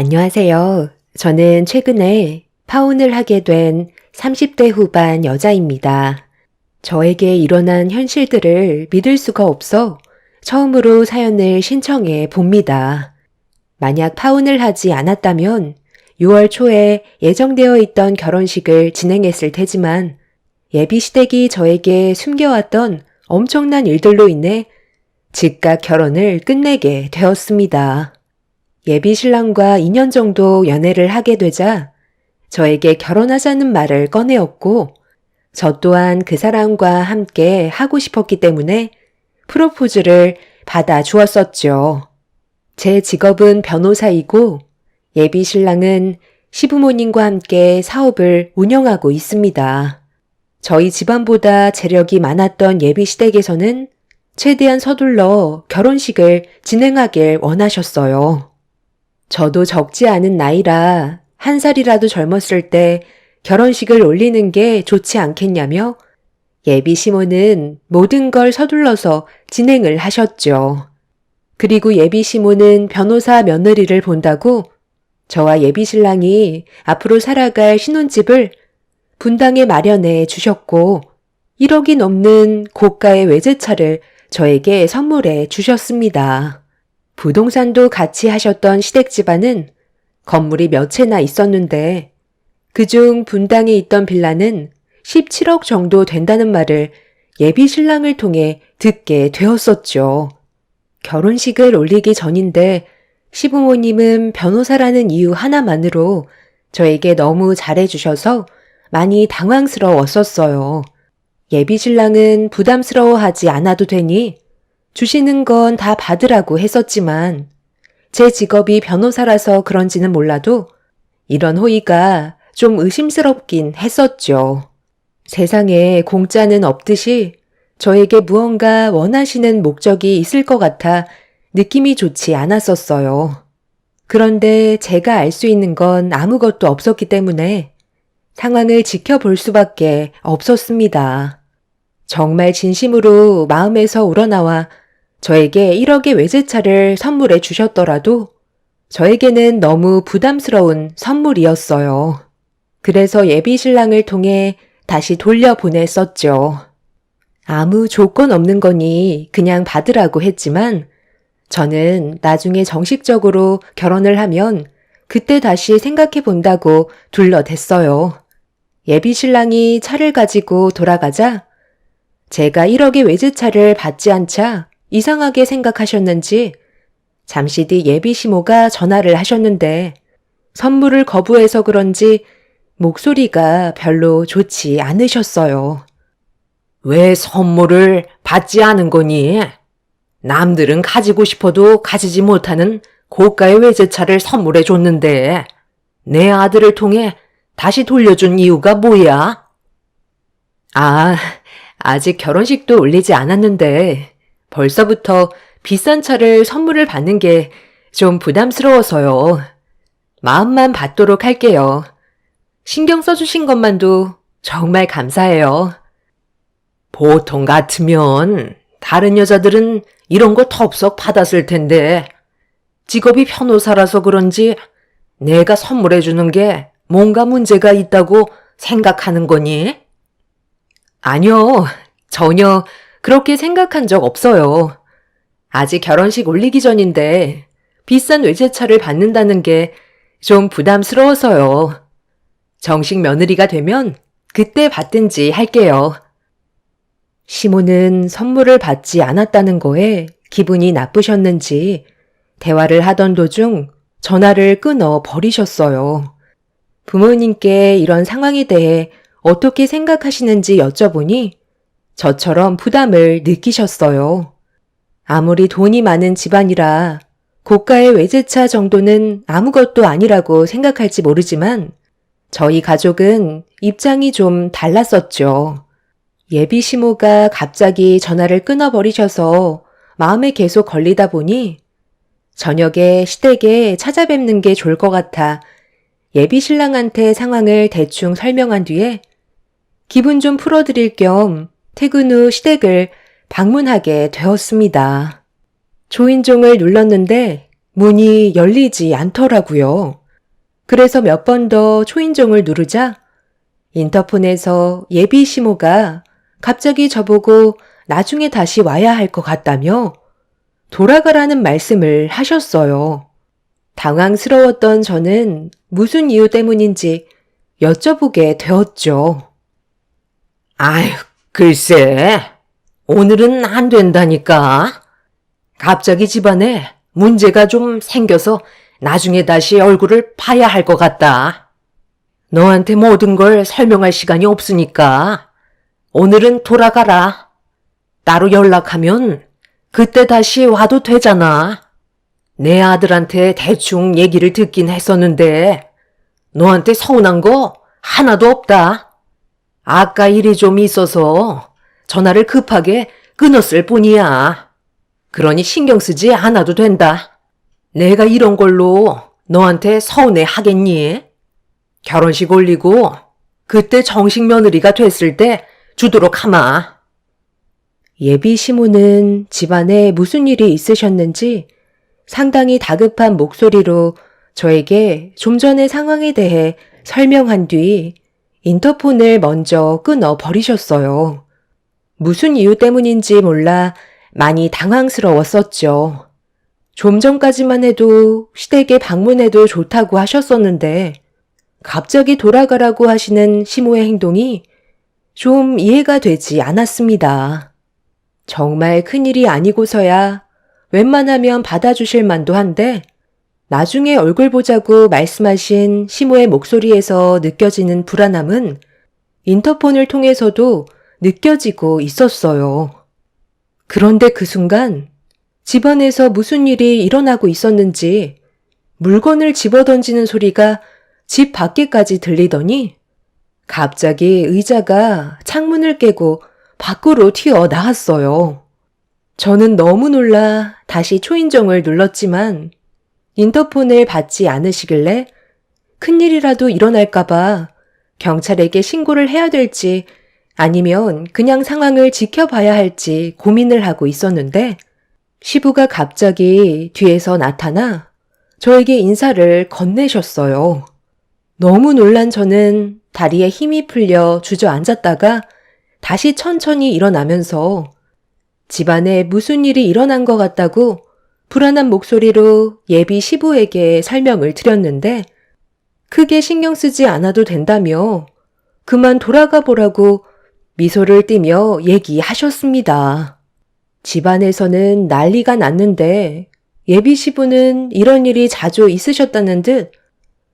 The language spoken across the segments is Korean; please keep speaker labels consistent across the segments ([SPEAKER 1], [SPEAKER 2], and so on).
[SPEAKER 1] 안녕하세요. 저는 최근에 파혼을 하게 된 30대 후반 여자입니다. 저에게 일어난 현실들을 믿을 수가 없어 처음으로 사연을 신청해 봅니다. 만약 파혼을 하지 않았다면 6월 초에 예정되어 있던 결혼식을 진행했을 테지만 예비 시댁이 저에게 숨겨왔던 엄청난 일들로 인해 즉각 결혼을 끝내게 되었습니다. 예비 신랑과 2년 정도 연애를 하게 되자 저에게 결혼하자는 말을 꺼내었고 저 또한 그 사람과 함께 하고 싶었기 때문에 프로포즈를 받아 주었었죠. 제 직업은 변호사이고 예비 신랑은 시부모님과 함께 사업을 운영하고 있습니다. 저희 집안보다 재력이 많았던 예비 시댁에서는 최대한 서둘러 결혼식을 진행하길 원하셨어요. 저도 적지 않은 나이라 한 살이라도 젊었을 때 결혼식을 올리는 게 좋지 않겠냐며 예비 시모는 모든 걸 서둘러서 진행을 하셨죠. 그리고 예비 시모는 변호사 며느리를 본다고 저와 예비 신랑이 앞으로 살아갈 신혼집을 분당에 마련해 주셨고 1억이 넘는 고가의 외제차를 저에게 선물해 주셨습니다. 부동산도 같이 하셨던 시댁 집안은 건물이 몇 채나 있었는데 그중 분당에 있던 빌라는 17억 정도 된다는 말을 예비 신랑을 통해 듣게 되었었죠. 결혼식을 올리기 전인데 시부모님은 변호사라는 이유 하나만으로 저에게 너무 잘해주셔서 많이 당황스러웠었어요. 예비 신랑은 부담스러워하지 않아도 되니 주시는 건 다 받으라고 했었지만 제 직업이 변호사라서 그런지는 몰라도 이런 호의가 좀 의심스럽긴 했었죠. 세상에 공짜는 없듯이 저에게 무언가 원하시는 목적이 있을 것 같아 느낌이 좋지 않았었어요. 그런데 제가 알 수 있는 건 아무것도 없었기 때문에 상황을 지켜볼 수밖에 없었습니다. 정말 진심으로 마음에서 우러나와 저에게 1억의 외제차를 선물해 주셨더라도 저에게는 너무 부담스러운 선물이었어요. 그래서 예비 신랑을 통해 다시 돌려보냈었죠. 아무 조건 없는 거니 그냥 받으라고 했지만 저는 나중에 정식적으로 결혼을 하면 그때 다시 생각해 본다고 둘러댔어요. 예비 신랑이 차를 가지고 돌아가자 제가 1억의 외제차를 받지 않자 이상하게 생각하셨는지 잠시 뒤 예비 시모가 전화를 하셨는데 선물을 거부해서 그런지 목소리가 별로 좋지 않으셨어요.
[SPEAKER 2] 왜 선물을 받지 않은 거니? 남들은 가지고 싶어도 가지지 못하는 고가의 외제차를 선물해 줬는데 내 아들을 통해 다시 돌려준 이유가 뭐야?
[SPEAKER 1] 아직 결혼식도 올리지 않았는데 벌써부터 비싼 차를 선물을 받는 게 좀 부담스러워서요. 마음만 받도록 할게요. 신경 써주신 것만도 정말 감사해요.
[SPEAKER 2] 보통 같으면 다른 여자들은 이런 거 덥석 받았을 텐데 직업이 변호사라서 그런지 내가 선물해 주는 게 뭔가 문제가 있다고 생각하는 거니?
[SPEAKER 1] 아니요, 전혀 그렇게 생각한 적 없어요. 아직 결혼식 올리기 전인데 비싼 외제차를 받는다는 게 좀 부담스러워서요. 정식 며느리가 되면 그때 받든지 할게요. 시모는 선물을 받지 않았다는 거에 기분이 나쁘셨는지 대화를 하던 도중 전화를 끊어 버리셨어요. 부모님께 이런 상황에 대해 어떻게 생각하시는지 여쭤보니 저처럼 부담을 느끼셨어요. 아무리 돈이 많은 집안이라 고가의 외제차 정도는 아무것도 아니라고 생각할지 모르지만 저희 가족은 입장이 좀 달랐었죠. 예비 시모가 갑자기 전화를 끊어버리셔서 마음에 계속 걸리다 보니 저녁에 시댁에 찾아뵙는 게 좋을 것 같아 예비 신랑한테 상황을 대충 설명한 뒤에 기분 좀 풀어드릴 겸 퇴근 후 시댁을 방문하게 되었습니다. 초인종을 눌렀는데 문이 열리지 않더라고요. 그래서 몇 번 더 초인종을 누르자 인터폰에서 예비 시모가 갑자기 저보고 나중에 다시 와야 할 것 같다며 돌아가라는 말씀을 하셨어요. 당황스러웠던 저는 무슨 이유 때문인지 여쭤보게 되었죠.
[SPEAKER 2] 아휴, 글쎄, 오늘은 안 된다니까. 갑자기 집안에 문제가 좀 생겨서 나중에 다시 얼굴을 봐야 할 것 같다. 너한테 모든 걸 설명할 시간이 없으니까 오늘은 돌아가라. 따로 연락하면 그때 다시 와도 되잖아. 내 아들한테 대충 얘기를 듣긴 했었는데 너한테 서운한 거 하나도 없다. 아까 일이 좀 있어서 전화를 급하게 끊었을 뿐이야. 그러니 신경 쓰지 않아도 된다. 내가 이런 걸로 너한테 서운해 하겠니? 결혼식 올리고 그때 정식 며느리가 됐을 때 주도록 하마.
[SPEAKER 1] 예비 시모는 집안에 무슨 일이 있으셨는지 상당히 다급한 목소리로 저에게 좀 전의 상황에 대해 설명한 뒤 인터폰을 먼저 끊어 버리셨어요. 무슨 이유 때문인지 몰라 많이 당황스러웠었죠. 좀 전까지만 해도 시댁에 방문해도 좋다고 하셨었는데 갑자기 돌아가라고 하시는 시모의 행동이 좀 이해가 되지 않았습니다. 정말 큰일이 아니고서야 웬만하면 받아주실 만도 한데 나중에 얼굴 보자고 말씀하신 시모의 목소리에서 느껴지는 불안함은 인터폰을 통해서도 느껴지고 있었어요. 그런데 그 순간 집안에서 무슨 일이 일어나고 있었는지 물건을 집어던지는 소리가 집 밖에까지 들리더니 갑자기 의자가 창문을 깨고 밖으로 튀어나왔어요. 저는 너무 놀라 다시 초인종을 눌렀지만 인터폰을 받지 않으시길래 큰일이라도 일어날까봐 경찰에게 신고를 해야 될지 아니면 그냥 상황을 지켜봐야 할지 고민을 하고 있었는데 시부가 갑자기 뒤에서 나타나 저에게 인사를 건네셨어요. 너무 놀란 저는 다리에 힘이 풀려 주저앉았다가 다시 천천히 일어나면서 집안에 무슨 일이 일어난 것 같다고 불안한 목소리로 예비 시부에게 설명을 드렸는데 크게 신경 쓰지 않아도 된다며 그만 돌아가 보라고 미소를 띠며 얘기하셨습니다. 집안에서는 난리가 났는데 예비 시부는 이런 일이 자주 있으셨다는 듯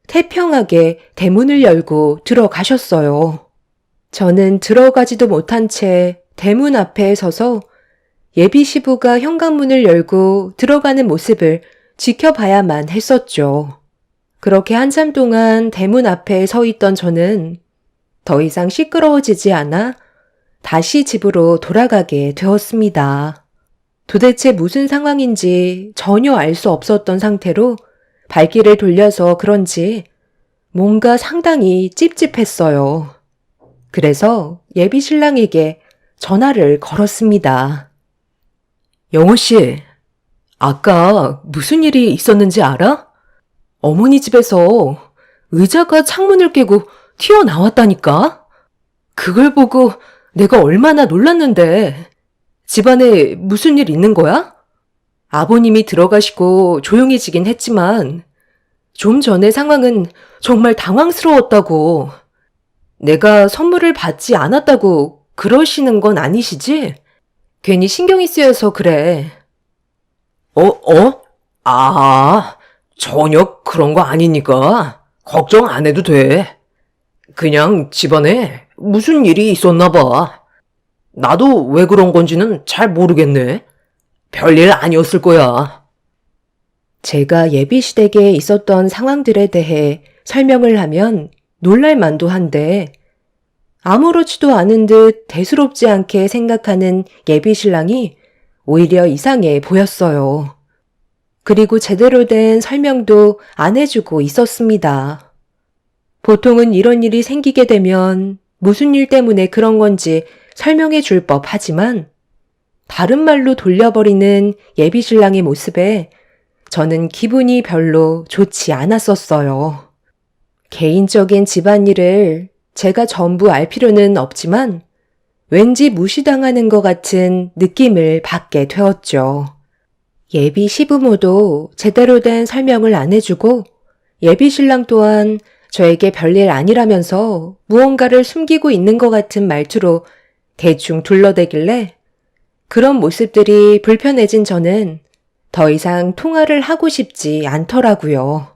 [SPEAKER 1] 태평하게 대문을 열고 들어가셨어요. 저는 들어가지도 못한 채 대문 앞에 서서 예비 시부가 현관문을 열고 들어가는 모습을 지켜봐야만 했었죠. 그렇게 한참 동안 대문 앞에 서 있던 저는 더 이상 시끄러워지지 않아 다시 집으로 돌아가게 되었습니다. 도대체 무슨 상황인지 전혀 알 수 없었던 상태로 발길을 돌려서 그런지 뭔가 상당히 찝찝했어요. 그래서 예비 신랑에게 전화를 걸었습니다.
[SPEAKER 2] 영호 씨, 아까 무슨 일이 있었는지 알아? 어머니 집에서 의자가 창문을 깨고 튀어나왔다니까? 그걸 보고 내가 얼마나 놀랐는데 집안에 무슨 일 있는 거야? 아버님이 들어가시고 조용해지긴 했지만 좀 전의 상황은 정말 당황스러웠다고. 내가 선물을 받지 않았다고 그러시는 건 아니시지? 괜히 신경이 쓰여서 그래. 전혀 그런 거 아니니까 걱정 안 해도 돼. 그냥 집안에 무슨 일이 있었나 봐. 나도 왜 그런 건지는 잘 모르겠네. 별일 아니었을 거야.
[SPEAKER 1] 제가 예비 시댁에 있었던 상황들에 대해 설명을 하면 놀랄 만도 한데 아무렇지도 않은 듯 대수롭지 않게 생각하는 예비 신랑이 오히려 이상해 보였어요. 그리고 제대로 된 설명도 안 해주고 있었습니다. 보통은 이런 일이 생기게 되면 무슨 일 때문에 그런 건지 설명해 줄 법하지만 다른 말로 돌려버리는 예비 신랑의 모습에 저는 기분이 별로 좋지 않았었어요. 개인적인 집안일을 제가 전부 알 필요는 없지만 왠지 무시당하는 것 같은 느낌을 받게 되었죠. 예비 시부모도 제대로 된 설명을 안 해주고 예비 신랑 또한 저에게 별일 아니라면서 무언가를 숨기고 있는 것 같은 말투로 대충 둘러대길래 그런 모습들이 불편해진 저는 더 이상 통화를 하고 싶지 않더라고요.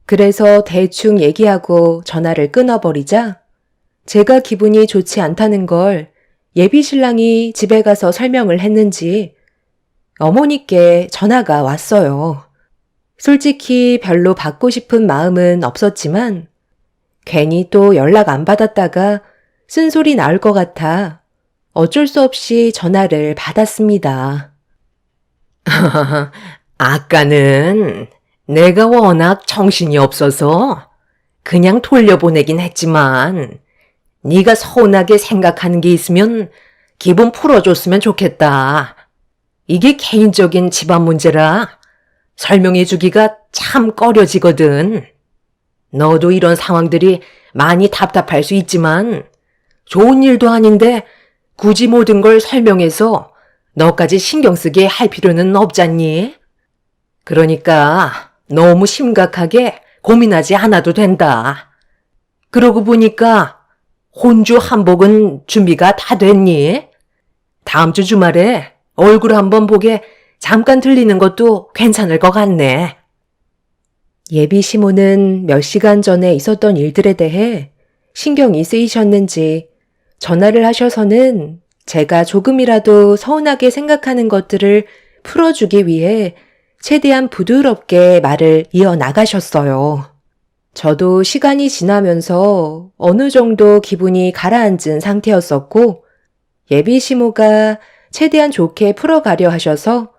[SPEAKER 1] 그래서 대충 얘기하고 전화를 끊어버리자 제가 기분이 좋지 않다는 걸 예비 신랑이 집에 가서 설명을 했는지 어머니께 전화가 왔어요. 솔직히 별로 받고 싶은 마음은 없었지만 괜히 또 연락 안 받았다가 쓴소리 나올 것 같아 어쩔 수 없이 전화를 받았습니다.
[SPEAKER 2] 아까는 내가 워낙 정신이 없어서 그냥 돌려보내긴 했지만 네가 서운하게 생각하는 게 있으면 기분 풀어줬으면 좋겠다. 이게 개인적인 집안 문제라 설명해주기가 참 꺼려지거든. 너도 이런 상황들이 많이 답답할 수 있지만 좋은 일도 아닌데 굳이 모든 걸 설명해서 너까지 신경 쓰게 할 필요는 없잖니? 그러니까 너무 심각하게 고민하지 않아도 된다. 그러고 보니까 혼주 한복은 준비가 다 됐니? 다음 주 주말에 얼굴 한번 보게 잠깐 들리는 것도 괜찮을 것 같네.
[SPEAKER 1] 예비 시모는 몇 시간 전에 있었던 일들에 대해 신경이 쓰이셨는지 전화를 하셔서는 제가 조금이라도 서운하게 생각하는 것들을 풀어주기 위해 최대한 부드럽게 말을 이어나가셨어요. 저도 시간이 지나면서 어느 정도 기분이 가라앉은 상태였었고 예비 시모가 최대한 좋게 풀어가려 하셔서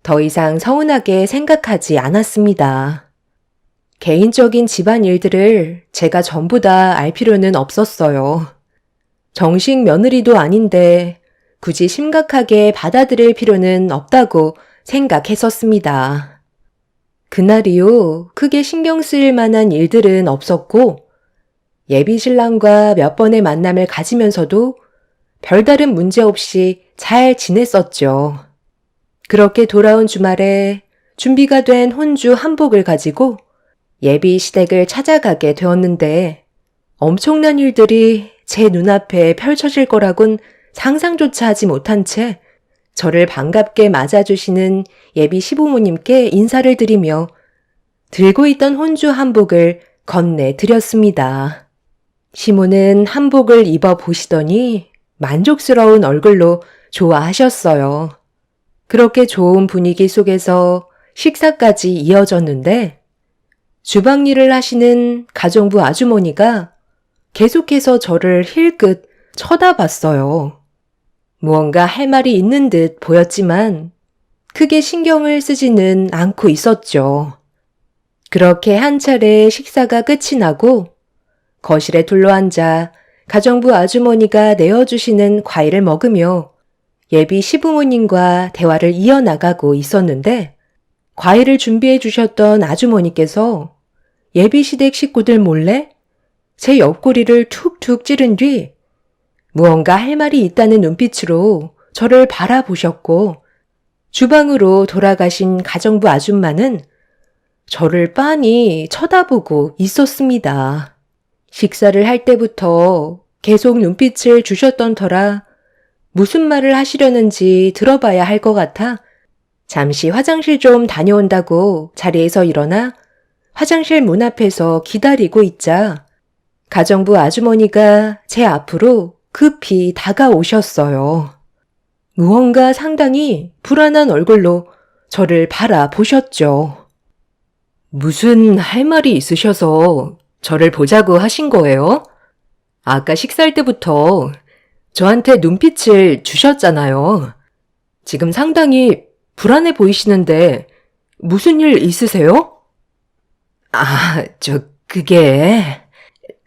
[SPEAKER 1] 더 이상 서운하게 생각하지 않았습니다. 개인적인 집안 일들을 제가 전부 다 알 필요는 없었어요. 정식 며느리도 아닌데 굳이 심각하게 받아들일 필요는 없다고 생각했었습니다. 그날 이후 크게 신경 쓰일 만한 일들은 없었고 예비 신랑과 몇 번의 만남을 가지면서도 별다른 문제 없이 잘 지냈었죠. 그렇게 돌아온 주말에 준비가 된 혼주 한복을 가지고 예비 시댁을 찾아가게 되었는데 엄청난 일들이 제 눈앞에 펼쳐질 거라곤 상상조차 하지 못한 채 저를 반갑게 맞아주시는 예비 시부모님께 인사를 드리며 들고 있던 혼주 한복을 건네드렸습니다. 시모는 한복을 입어보시더니 만족스러운 얼굴로 좋아하셨어요. 그렇게 좋은 분위기 속에서 식사까지 이어졌는데 주방 일을 하시는 가정부 아주머니가 계속해서 저를 힐끗 쳐다봤어요. 무언가 할 말이 있는 듯 보였지만 크게 신경을 쓰지는 않고 있었죠. 그렇게 한 차례 식사가 끝이 나고 거실에 둘러앉아 가정부 아주머니가 내어주시는 과일을 먹으며 예비 시부모님과 대화를 이어나가고 있었는데 과일을 준비해 주셨던 아주머니께서 예비 시댁 식구들 몰래 제 옆구리를 툭툭 찌른 뒤 무언가 할 말이 있다는 눈빛으로 저를 바라보셨고 주방으로 돌아가신 가정부 아줌마는 저를 빤히 쳐다보고 있었습니다. 식사를 할 때부터 계속 눈빛을 주셨던 터라 무슨 말을 하시려는지 들어봐야 할 것 같아 잠시 화장실 좀 다녀온다고 자리에서 일어나 화장실 문 앞에서 기다리고 있자 가정부 아주머니가 제 앞으로 급히 다가오셨어요. 무언가 상당히 불안한 얼굴로 저를 바라보셨죠. 무슨 할 말이 있으셔서 저를 보자고 하신 거예요? 아까 식사할 때부터 저한테 눈빛을 주셨잖아요. 지금 상당히 불안해 보이시는데 무슨 일 있으세요? 그게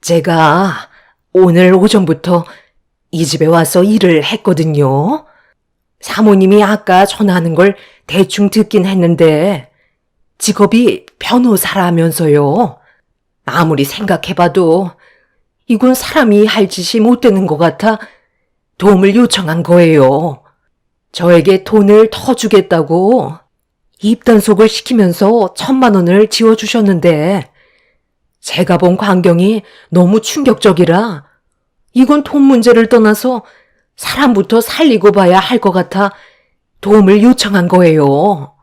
[SPEAKER 1] 제가 오늘 오전부터 이 집에 와서 일을 했거든요. 사모님이 아까 전화하는 걸 대충 듣긴 했는데
[SPEAKER 2] 직업이 변호사라면서요. 아무리 생각해봐도 이건 사람이 할 짓이 못 되는 것 같아 도움을 요청한 거예요. 저에게 돈을 더 주겠다고 입단속을 시키면서 1,000만 원을 지어주셨는데 제가 본 광경이 너무 충격적이라 이건 돈 문제를 떠나서 사람부터 살리고 봐야 할 것 같아 도움을 요청한 거예요.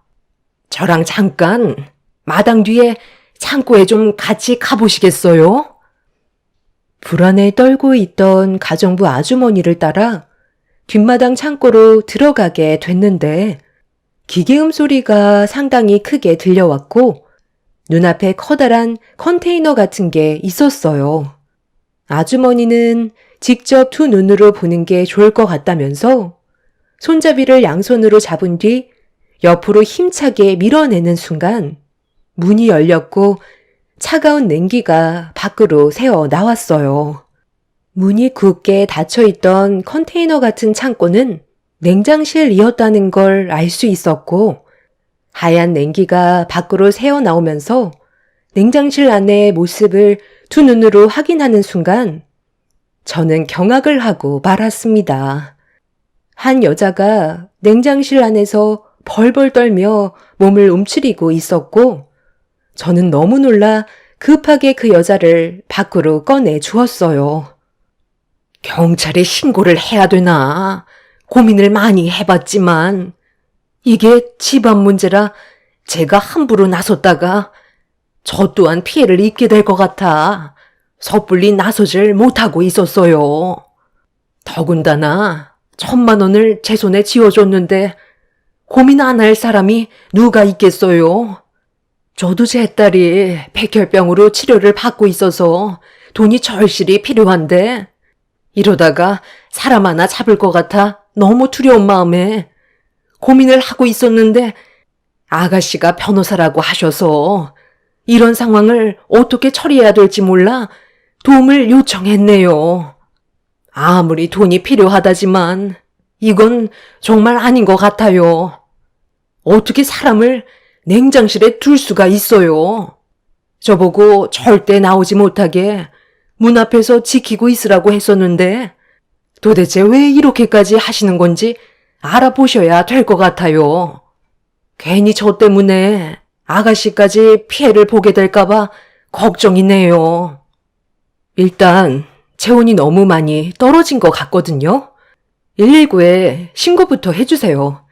[SPEAKER 2] 저랑 잠깐 마당 뒤에 창고에 좀 같이 가보시겠어요?
[SPEAKER 1] 불안에 떨고 있던 가정부 아주머니를 따라 뒷마당 창고로 들어가게 됐는데 기계음 소리가 상당히 크게 들려왔고 눈앞에 커다란 컨테이너 같은 게 있었어요. 아주머니는 직접 두 눈으로 보는 게 좋을 것 같다면서 손잡이를 양손으로 잡은 뒤 옆으로 힘차게 밀어내는 순간 문이 열렸고 차가운 냉기가 밖으로 새어 나왔어요. 문이 굳게 닫혀있던 컨테이너 같은 창고는 냉장실이었다는 걸 알 수 있었고 하얀 냉기가 밖으로 새어 나오면서 냉장실 안의 모습을 두 눈으로 확인하는 순간 저는 경악을 하고 말았습니다. 한 여자가 냉장실 안에서 벌벌 떨며 몸을 움츠리고 있었고 저는 너무 놀라 급하게 그 여자를 밖으로 꺼내 주었어요.
[SPEAKER 2] 경찰에 신고를 해야 되나 고민을 많이 해봤지만 이게 집안 문제라 제가 함부로 나섰다가 저 또한 피해를 입게 될 것 같아 섣불리 나서질 못하고 있었어요. 더군다나 1,000만 원을 제 손에 쥐어줬는데 고민 안 할 사람이 누가 있겠어요. 저도 제 딸이 백혈병으로 치료를 받고 있어서 돈이 절실히 필요한데 이러다가 사람 하나 잡을 것 같아 너무 두려운 마음에 고민을 하고 있었는데 아가씨가 변호사라고 하셔서 이런 상황을 어떻게 처리해야 될지 몰라 도움을 요청했네요. 아무리 돈이 필요하다지만 이건 정말 아닌 것 같아요. 어떻게 사람을 냉장실에 둘 수가 있어요. 저보고 절대 나오지 못하게 문 앞에서 지키고 있으라고 했었는데 도대체 왜 이렇게까지 하시는 건지 알아보셔야 될 것 같아요. 괜히 저 때문에 아가씨까지 피해를 보게 될까봐 걱정이네요. 일단 체온이 너무 많이 떨어진 것 같거든요. 119에 신고부터 해주세요.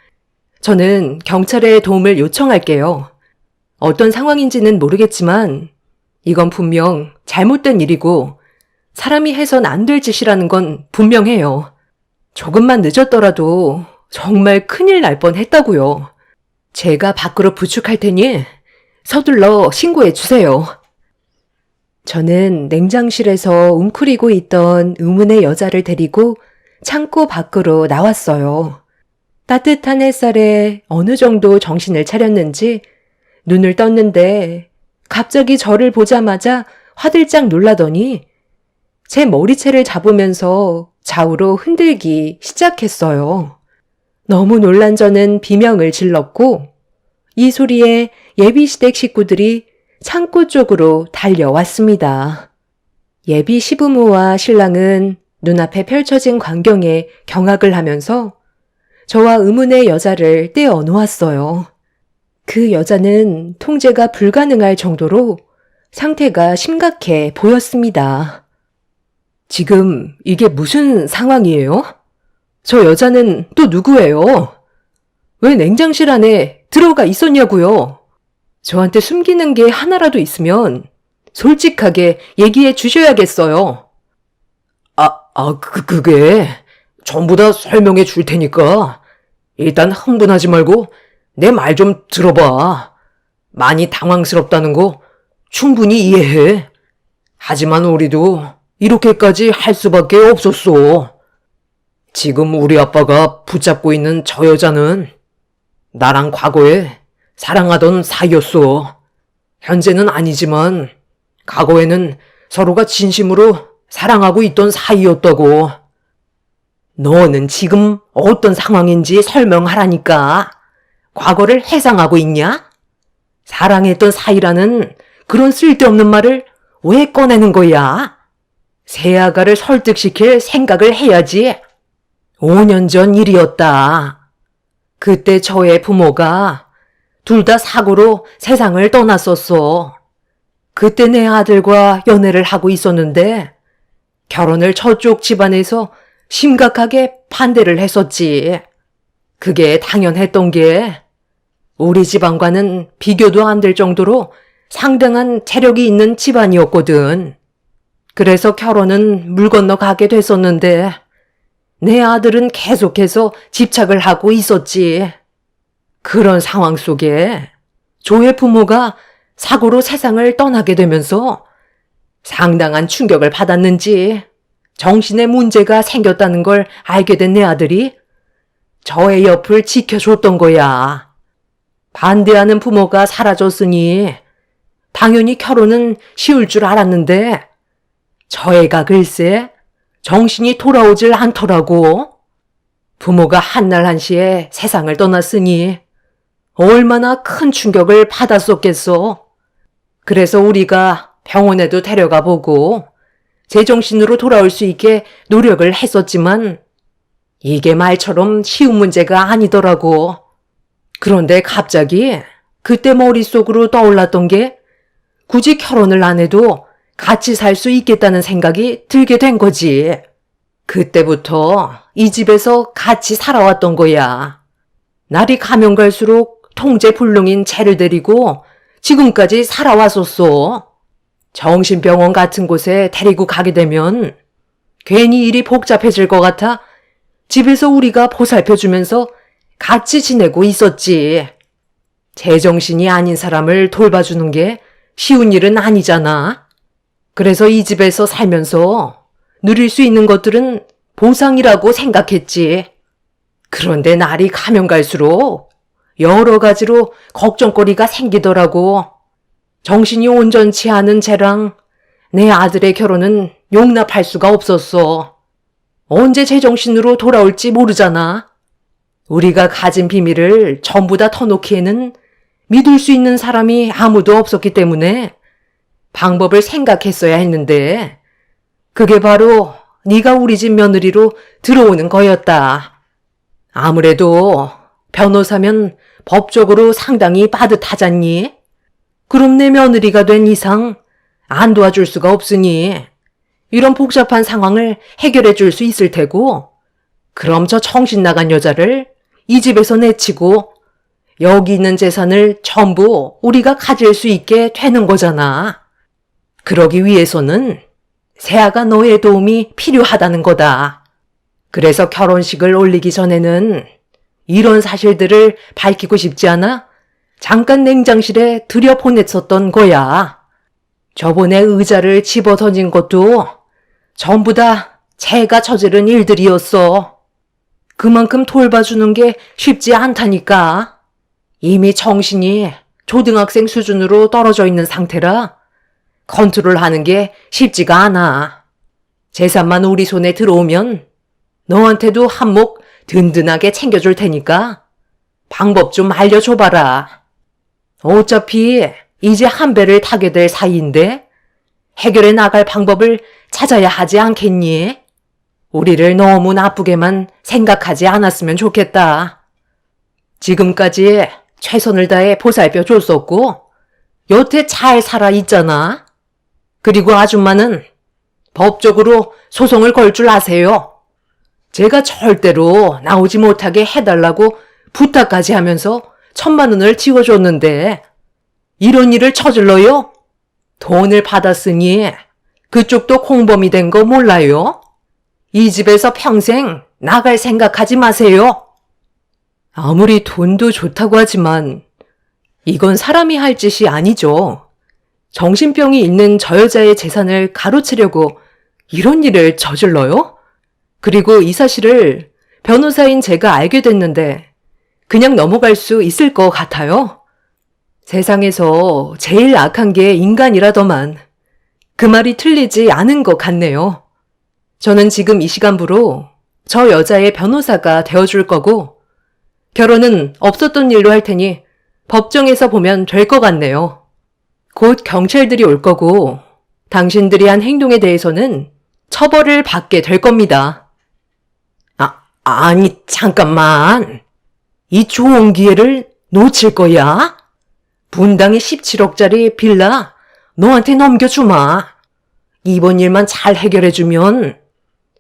[SPEAKER 2] 저는 경찰에 도움을 요청할게요. 어떤 상황인지는 모르겠지만 이건 분명 잘못된 일이고 사람이 해선 안 될 짓이라는 건 분명해요. 조금만 늦었더라도 정말 큰일 날 뻔했다고요. 제가 밖으로 부축할 테니 서둘러 신고해 주세요. 저는 냉장실에서 웅크리고 있던 의문의 여자를 데리고 창고 밖으로 나왔어요. 따뜻한 햇살에 어느 정도 정신을 차렸는지 눈을 떴는데 갑자기 저를 보자마자 화들짝 놀라더니 제 머리채를 잡으면서 좌우로 흔들기 시작했어요. 너무 놀란 저는 비명을 질렀고 이 소리에 예비시댁 식구들이 창고 쪽으로 달려왔습니다. 예비 시부모와 신랑은 눈앞에 펼쳐진 광경에 경악을 하면서 저와 의문의 여자를 떼어 놓았어요. 그 여자는 통제가 불가능할 정도로 상태가 심각해 보였습니다. 지금 이게 무슨 상황이에요? 저 여자는 또 누구예요? 왜 냉장실 안에 들어가 있었냐고요? 저한테 숨기는 게 하나라도 있으면 솔직하게 얘기해 주셔야겠어요. 그게 전부 다 설명해 줄 테니까 일단 흥분하지 말고 내 말 좀 들어봐. 많이 당황스럽다는 거 충분히 이해해. 하지만 우리도 이렇게까지 할 수밖에 없었어. 지금 우리 아빠가 붙잡고 있는 저 여자는 나랑 과거에 사랑하던 사이였어. 현재는 아니지만 과거에는 서로가 진심으로 사랑하고 있던 사이였다고. 너는 지금 어떤 상황인지 설명하라니까. 과거를 회상하고 있냐? 사랑했던 사이라는 그런 쓸데없는 말을 왜 꺼내는 거야? 새아가를 설득시킬 생각을 해야지. 5년 전 일이었다. 그때 저의 부모가 둘 다 사고로 세상을 떠났었어. 그때 내 아들과 연애를 하고 있었는데 결혼을 저쪽 집안에서 심각하게 반대를 했었지. 그게 당연했던 게 우리 집안과는 비교도 안 될 정도로 상당한 재력이 있는 집안이었거든. 그래서 결혼은 물 건너 가게 됐었는데 내 아들은 계속해서 집착을 하고 있었지. 그런 상황 속에 조의 부모가 사고로 세상을 떠나게 되면서 상당한 충격을 받았는지 정신에 문제가 생겼다는 걸 알게 된 내 아들이 저의 옆을 지켜줬던 거야. 반대하는 부모가 사라졌으니 당연히 결혼은 쉬울 줄 알았는데 저 애가 글쎄 정신이 돌아오질 않더라고. 부모가 한날 한시에 세상을 떠났으니 얼마나 큰 충격을 받았었겠어. 그래서 우리가 병원에도 데려가 보고 제정신으로 돌아올 수 있게 노력을 했었지만 이게 말처럼 쉬운 문제가 아니더라고. 그런데 갑자기 그때 머릿속으로 떠올랐던 게 굳이 결혼을 안 해도 같이 살 수 있겠다는 생각이 들게 된 거지. 그때부터 이 집에서 같이 살아왔던 거야. 날이 가면 갈수록 통제불능인 쟤를 데리고 지금까지 살아왔었어. 정신병원 같은 곳에 데리고 가게 되면 괜히 일이 복잡해질 것 같아 집에서 우리가 보살펴주면서 같이 지내고 있었지. 제정신이 아닌 사람을 돌봐주는 게 쉬운 일은 아니잖아. 그래서 이 집에서 살면서 누릴 수 있는 것들은 보상이라고 생각했지. 그런데 날이 가면 갈수록 여러 가지로 걱정거리가 생기더라고. 정신이 온전치 않은 쟤랑 내 아들의 결혼은 용납할 수가 없었어. 언제 제정신으로 돌아올지 모르잖아. 우리가 가진 비밀을 전부 다 터놓기에는 믿을 수 있는 사람이 아무도 없었기 때문에 방법을 생각했어야 했는데 그게 바로 네가 우리 집 며느리로 들어오는 거였다. 아무래도 변호사면 법적으로 상당히 빠듯하잖니? 그럼 내 며느리가 된 이상 안 도와줄 수가 없으니 이런 복잡한 상황을 해결해 줄 수 있을 테고 그럼 저 정신 나간 여자를 이 집에서 내치고 여기 있는 재산을 전부 우리가 가질 수 있게 되는 거잖아. 그러기 위해서는 새아가 너의 도움이 필요하다는 거다. 그래서 결혼식을 올리기 전에는 이런 사실들을 밝히고 싶지 않아 잠깐 냉장실에 들여보냈었던 거야. 저번에 의자를 집어 던진 것도 전부 다 제가 저지른 일들이었어. 그만큼 돌봐주는 게 쉽지 않다니까. 이미 정신이 초등학생 수준으로 떨어져 있는 상태라 컨트롤하는 게 쉽지가 않아. 재산만 우리 손에 들어오면 너한테도 한몫 든든하게 챙겨줄 테니까 방법 좀 알려줘봐라. 어차피 이제 한 배를 타게 될 사이인데 해결해 나갈 방법을 찾아야 하지 않겠니? 우리를 너무 나쁘게만 생각하지 않았으면 좋겠다. 지금까지 최선을 다해 보살펴 줬었고 여태 잘 살아 있잖아. 그리고 아줌마는 법적으로 소송을 걸 줄 아세요. 제가 절대로 나오지 못하게 해달라고 부탁까지 하면서 1,000만 원을 지워줬는데 이런 일을 저질러요? 돈을 받았으니 그쪽도 공범이 된 거 몰라요? 이 집에서 평생 나갈 생각하지 마세요. 아무리 돈도 좋다고 하지만 이건 사람이 할 짓이 아니죠. 정신병이 있는 저 여자의 재산을 가로채려고 이런 일을 저질러요? 그리고 이 사실을 변호사인 제가 알게 됐는데 그냥 넘어갈 수 있을 것 같아요. 세상에서 제일 악한 게 인간이라더만 그 말이 틀리지 않은 것 같네요. 저는 지금 이 시간부로 저 여자의 변호사가 되어줄 거고 결혼은 없었던 일로 할 테니 법정에서 보면 될 것 같네요. 곧 경찰들이 올 거고 당신들이 한 행동에 대해서는 처벌을 받게 될 겁니다. 아니 잠깐만. 이 좋은 기회를 놓칠 거야? 분당의 17억짜리 빌라 너한테 넘겨주마. 이번 일만 잘 해결해주면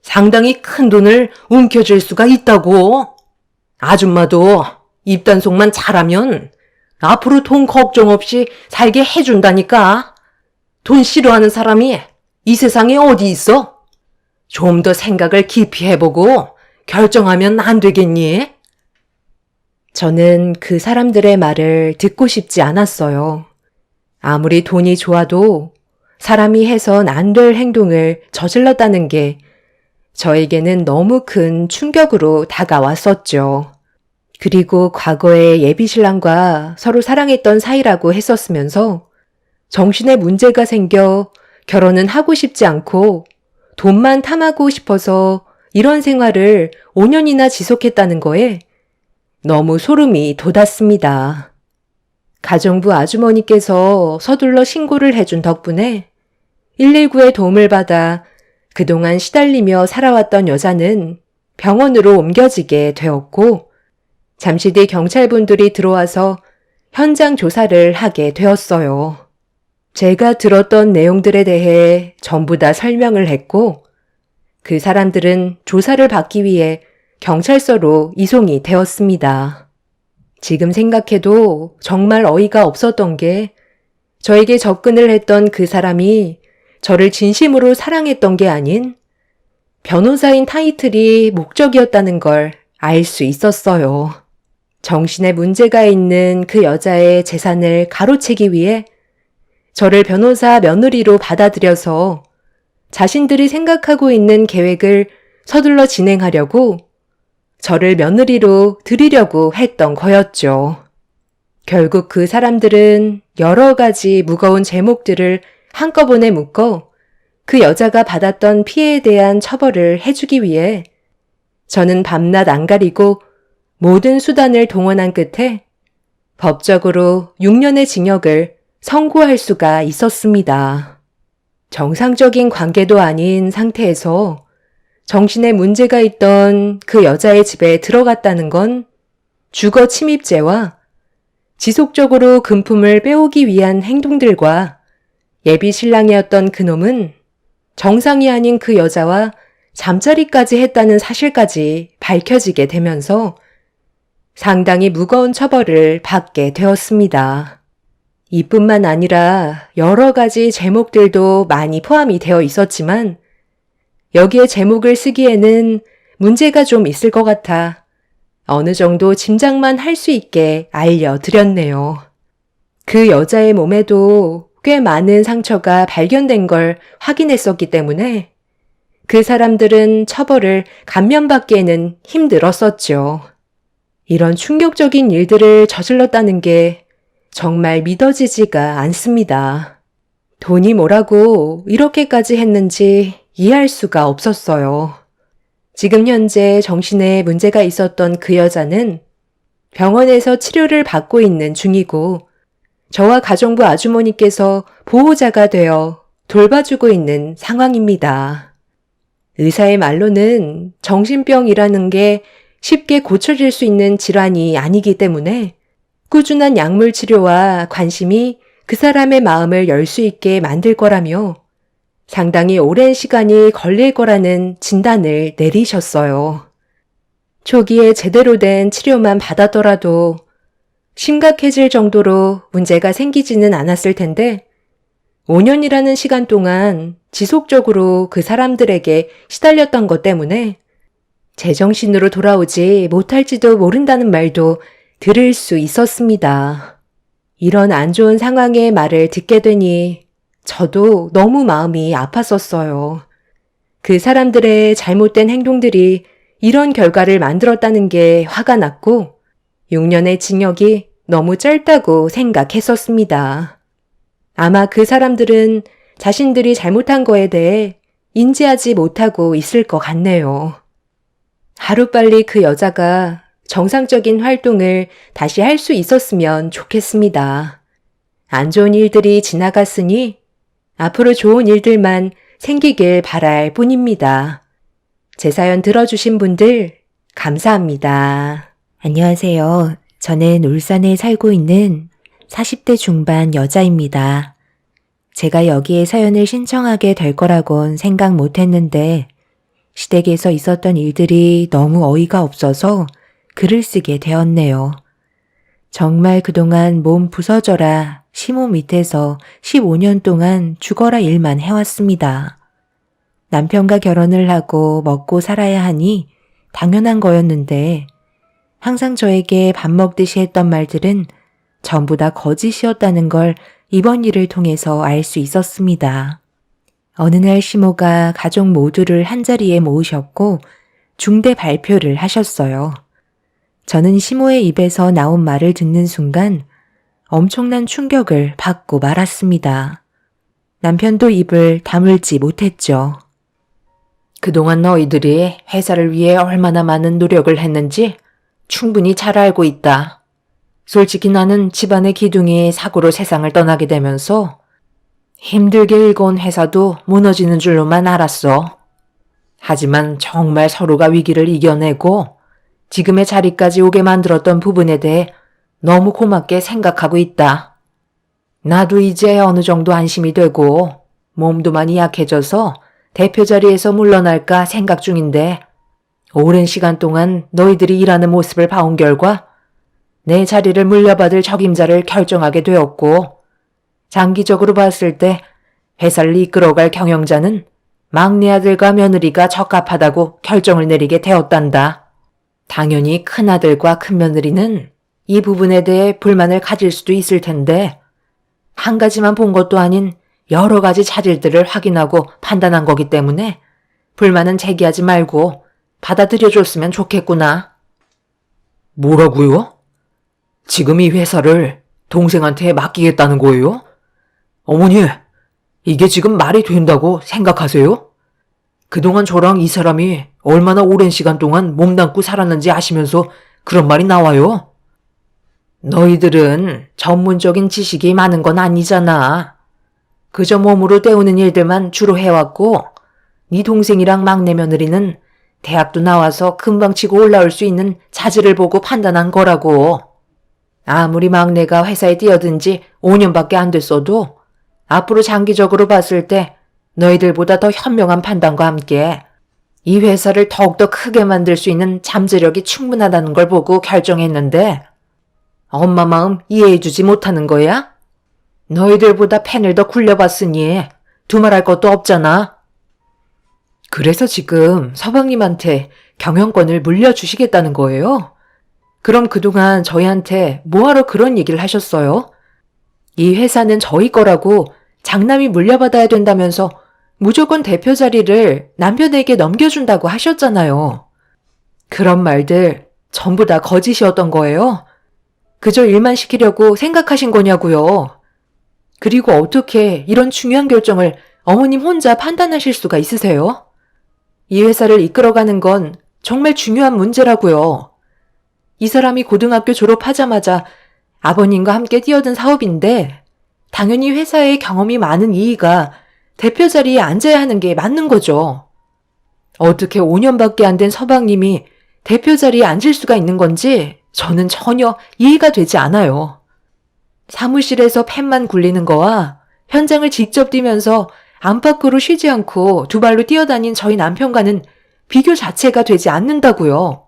[SPEAKER 2] 상당히 큰 돈을 움켜쥘 수가 있다고. 아줌마도 입단속만 잘하면 앞으로 돈 걱정 없이 살게 해준다니까. 돈 싫어하는 사람이 이 세상에 어디 있어? 좀 더 생각을 깊이 해보고 결정하면 안 되겠니?
[SPEAKER 1] 저는 그 사람들의 말을 듣고 싶지 않았어요. 아무리 돈이 좋아도 사람이 해선 안 될 행동을 저질렀다는 게 저에게는 너무 큰 충격으로 다가왔었죠. 그리고 과거에 예비신랑과 서로 사랑했던 사이라고 했었으면서 정신에 문제가 생겨 결혼은 하고 싶지 않고 돈만 탐하고 싶어서 이런 생활을 5년이나 지속했다는 거에 너무 소름이 돋았습니다. 가정부 아주머니께서 서둘러 신고를 해준 덕분에 119의 도움을 받아 그동안 시달리며 살아왔던 여자는 병원으로 옮겨지게 되었고 잠시 뒤 경찰분들이 들어와서 현장 조사를 하게 되었어요. 제가 들었던 내용들에 대해 전부 다 설명을 했고 그 사람들은 조사를 받기 위해 경찰서로 이송이 되었습니다. 지금 생각해도 정말 어이가 없었던 게 저에게 접근을 했던 그 사람이 저를 진심으로 사랑했던 게 아닌 변호사인 타이틀이 목적이었다는 걸 알 수 있었어요. 정신에 문제가 있는 그 여자의 재산을 가로채기 위해 저를 변호사 며느리로 받아들여서 자신들이 생각하고 있는 계획을 서둘러 진행하려고 저를 며느리로 들이려고 했던 거였죠. 결국 그 사람들은 여러 가지 무거운 제목들을 한꺼번에 묶어 그 여자가 받았던 피해에 대한 처벌을 해주기 위해 저는 밤낮 안 가리고 모든 수단을 동원한 끝에 법적으로 6년의 징역을 선고할 수가 있었습니다. 정상적인 관계도 아닌 상태에서 정신에 문제가 있던 그 여자의 집에 들어갔다는 건 주거 침입죄와 지속적으로 금품을 빼오기 위한 행동들과 예비 신랑이었던 그놈은 정상이 아닌 그 여자와 잠자리까지 했다는 사실까지 밝혀지게 되면서 상당히 무거운 처벌을 받게 되었습니다. 이뿐만 아니라 여러 가지 제목들도 많이 포함이 되어 있었지만 여기에 제목을 쓰기에는 문제가 좀 있을 것 같아 어느 정도 짐작만 할 수 있게 알려드렸네요. 그 여자의 몸에도 꽤 많은 상처가 발견된 걸 확인했었기 때문에 그 사람들은 처벌을 감면받기에는 힘들었었죠. 이런 충격적인 일들을 저질렀다는 게 정말 믿어지지가 않습니다. 돈이 뭐라고 이렇게까지 했는지 이해할 수가 없었어요. 지금 현재 정신에 문제가 있었던 그 여자는 병원에서 치료를 받고 있는 중이고 저와 가정부 아주머니께서 보호자가 되어 돌봐주고 있는 상황입니다. 의사의 말로는 정신병이라는 게 쉽게 고쳐질 수 있는 질환이 아니기 때문에 꾸준한 약물 치료와 관심이 그 사람의 마음을 열 수 있게 만들 거라며 상당히 오랜 시간이 걸릴 거라는 진단을 내리셨어요. 초기에 제대로 된 치료만 받았더라도 심각해질 정도로 문제가 생기지는 않았을 텐데 5년이라는 시간 동안 지속적으로 그 사람들에게 시달렸던 것 때문에 제정신으로 돌아오지 못할지도 모른다는 말도 들을 수 있었습니다. 이런 안 좋은 상황의 말을 듣게 되니 저도 너무 마음이 아팠었어요. 그 사람들의 잘못된 행동들이 이런 결과를 만들었다는 게 화가 났고 6년의 징역이 너무 짧다고 생각했었습니다. 아마 그 사람들은 자신들이 잘못한 거에 대해 인지하지 못하고 있을 것 같네요. 하루빨리 그 여자가 정상적인 활동을 다시 할 수 있었으면 좋겠습니다. 안 좋은 일들이 지나갔으니 앞으로 좋은 일들만 생기길 바랄 뿐입니다. 제 사연 들어주신 분들 감사합니다. 안녕하세요. 저는 울산에 살고 있는 40대 중반 여자입니다. 제가 여기에 사연을 신청하게 될 거라곤 생각 못 했는데 시댁에서 있었던 일들이 너무 어이가 없어서 글을 쓰게 되었네요. 정말 그동안 몸 부서져라 시모 밑에서 15년 동안 죽어라 일만 해왔습니다. 남편과 결혼을 하고 먹고 살아야 하니 당연한 거였는데 항상 저에게 밥 먹듯이 했던 말들은 전부 다 거짓이었다는 걸 이번 일을 통해서 알 수 있었습니다. 어느 날 시모가 가족 모두를 한자리에 모으셨고 중대 발표를 하셨어요. 저는 시모의 입에서 나온 말을 듣는 순간 엄청난 충격을 받고 말았습니다. 남편도 입을 다물지 못했죠.
[SPEAKER 2] 그동안 너희들이 회사를 위해 얼마나 많은 노력을 했는지 충분히 잘 알고 있다. 솔직히 나는 집안의 기둥이 사고로 세상을 떠나게 되면서 힘들게 일궈온 회사도 무너지는 줄로만 알았어. 하지만 정말 서로가 위기를 이겨내고 지금의 자리까지 오게 만들었던 부분에 대해 너무 고맙게 생각하고 있다. 나도 이제 어느 정도 안심이 되고 몸도 많이 약해져서 대표 자리에서 물러날까 생각 중인데 오랜 시간 동안 너희들이 일하는 모습을 봐온 결과 내 자리를 물려받을 적임자를 결정하게 되었고 장기적으로 봤을 때 회사를 이끌어갈 경영자는 막내 아들과 며느리가 적합하다고 결정을 내리게 되었단다. 당연히 큰아들과 큰며느리는 이 부분에 대해 불만을 가질 수도 있을 텐데 한 가지만 본 것도 아닌 여러 가지 자질들을 확인하고 판단한 거기 때문에 불만은 제기하지 말고 받아들여줬으면 좋겠구나. 뭐라고요? 지금 이 회사를 동생한테 맡기겠다는 거예요? 어머니, 이게 지금 말이 된다고 생각하세요? 그동안 저랑 이 사람이 얼마나 오랜 시간 동안 몸담고 살았는지 아시면서 그런 말이 나와요? 너희들은 전문적인 지식이 많은 건 아니잖아. 그저 몸으로 때우는 일들만 주로 해왔고 네 동생이랑 막내 며느리는 대학도 나와서 금방 치고 올라올 수 있는 자질을 보고 판단한 거라고. 아무리 막내가 회사에 뛰어든 지 5년밖에 안 됐어도 앞으로 장기적으로 봤을 때 너희들보다 더 현명한 판단과 함께 이 회사를 더욱더 크게 만들 수 있는 잠재력이 충분하다는 걸 보고 결정했는데 엄마 마음 이해해주지 못하는 거야? 너희들보다 펜을 더 굴려봤으니 두말할 것도 없잖아. 그래서 지금 서방님한테 경영권을 물려주시겠다는 거예요? 그럼 그동안 저희한테 뭐하러 그런 얘기를 하셨어요? 이 회사는 저희 거라고 장남이 물려받아야 된다면서 무조건 대표 자리를 남편에게 넘겨준다고 하셨잖아요. 그런 말들 전부 다 거짓이었던 거예요? 그저 일만 시키려고 생각하신 거냐고요. 그리고 어떻게 이런 중요한 결정을 어머님 혼자 판단하실 수가 있으세요? 이 회사를 이끌어가는 건 정말 중요한 문제라고요. 이 사람이 고등학교 졸업하자마자 아버님과 함께 뛰어든 사업인데 당연히 회사에 경험이 많은 이이가 대표 자리에 앉아야 하는 게 맞는 거죠. 어떻게 5년밖에 안 된 서방님이 대표 자리에 앉을 수가 있는 건지 저는 전혀 이해가 되지 않아요. 사무실에서 펜만 굴리는 거와 현장을 직접 뛰면서 안팎으로 쉬지 않고 두 발로 뛰어다닌 저희 남편과는 비교 자체가 되지 않는다고요.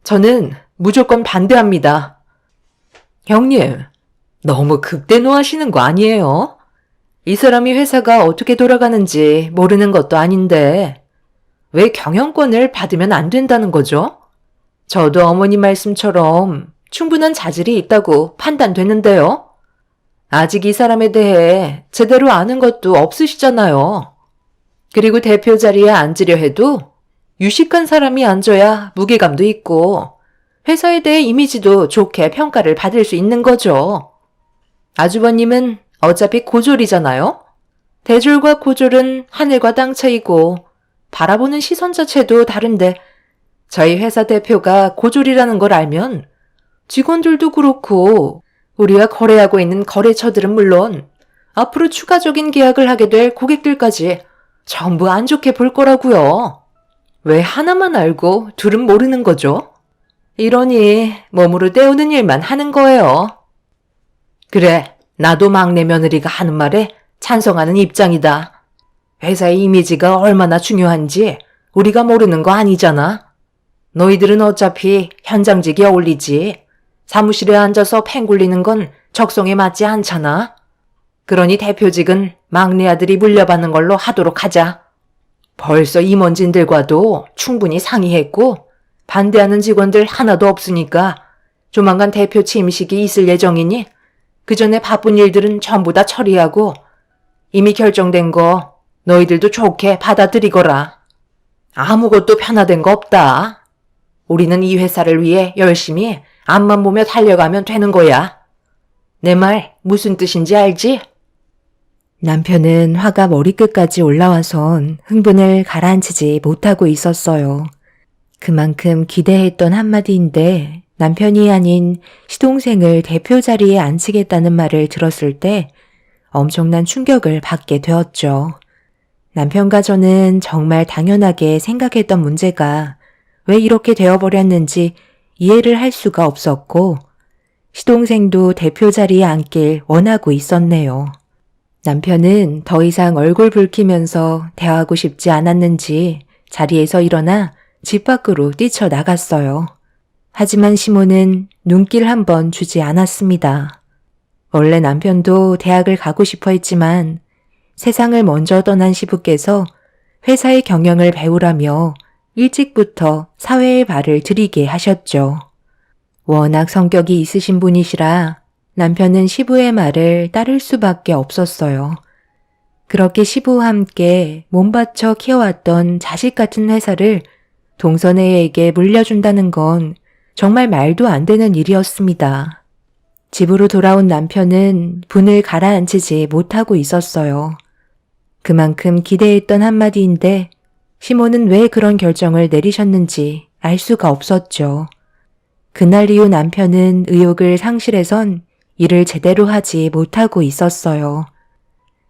[SPEAKER 2] 저는 무조건 반대합니다. 형님, 너무 극대노하시는 거 아니에요? 이 사람이 회사가 어떻게 돌아가는지 모르는 것도 아닌데 왜 경영권을 받으면 안 된다는 거죠? 저도 어머님 말씀처럼 충분한 자질이 있다고 판단되는데요. 아직 이 사람에 대해 제대로 아는 것도 없으시잖아요. 그리고 대표 자리에 앉으려 해도 유식한 사람이 앉아야 무게감도 있고 회사에 대해 이미지도 좋게 평가를 받을 수 있는 거죠. 아주버님은 어차피 고졸이잖아요. 대졸과 고졸은 하늘과 땅 차이고 바라보는 시선 자체도 다른데 저희 회사 대표가 고졸이라는 걸 알면 직원들도 그렇고 우리와 거래하고 있는 거래처들은 물론 앞으로 추가적인 계약을 하게 될 고객들까지 전부 안 좋게 볼 거라고요. 왜 하나만 알고 둘은 모르는 거죠? 이러니 몸으로 때우는 일만 하는 거예요. 그래, 나도 막내 며느리가 하는 말에 찬성하는 입장이다. 회사의 이미지가 얼마나 중요한지 우리가 모르는 거 아니잖아. 너희들은 어차피 현장직이 어울리지. 사무실에 앉아서 펜 굴리는 건 적성에 맞지 않잖아. 그러니 대표직은 막내 아들이 물려받는 걸로 하도록 하자. 벌써 임원진들과도 충분히 상의했고 반대하는 직원들 하나도 없으니까 조만간 대표 취임식이 있을 예정이니 그 전에 바쁜 일들은 전부 다 처리하고 이미 결정된 거 너희들도 좋게 받아들이거라. 아무것도 변화된 거 없다. 우리는 이 회사를 위해 열심히 앞만 보며 달려가면 되는 거야. 내 말 무슨 뜻인지 알지?
[SPEAKER 1] 남편은 화가 머리끝까지 올라와선 흥분을 가라앉히지 못하고 있었어요. 그만큼 기대했던 한마디인데 남편이 아닌 시동생을 대표 자리에 앉히겠다는 말을 들었을 때 엄청난 충격을 받게 되었죠. 남편과 저는 정말 당연하게 생각했던 문제가 왜 이렇게 되어버렸는지 이해를 할 수가 없었고 시동생도 대표 자리에 앉길 원하고 있었네요. 남편은 더 이상 얼굴 붉히면서 대화하고 싶지 않았는지 자리에서 일어나 집 밖으로 뛰쳐나갔어요. 하지만 시모는 눈길 한 번 주지 않았습니다. 원래 남편도 대학을 가고 싶어 했지만 세상을 먼저 떠난 시부께서 회사의 경영을 배우라며 일찍부터 사회에 발을 들이게 하셨죠. 워낙 성격이 있으신 분이시라 남편은 시부의 말을 따를 수밖에 없었어요. 그렇게 시부와 함께 몸바쳐 키워왔던 자식 같은 회사를 동선애에게 물려준다는 건 정말 말도 안 되는 일이었습니다. 집으로 돌아온 남편은 분을 가라앉히지 못하고 있었어요. 그만큼 기대했던 한마디인데 시모는 왜 그런 결정을 내리셨는지 알 수가 없었죠. 그날 이후 남편은 의욕을 상실해선 일을 제대로 하지 못하고 있었어요.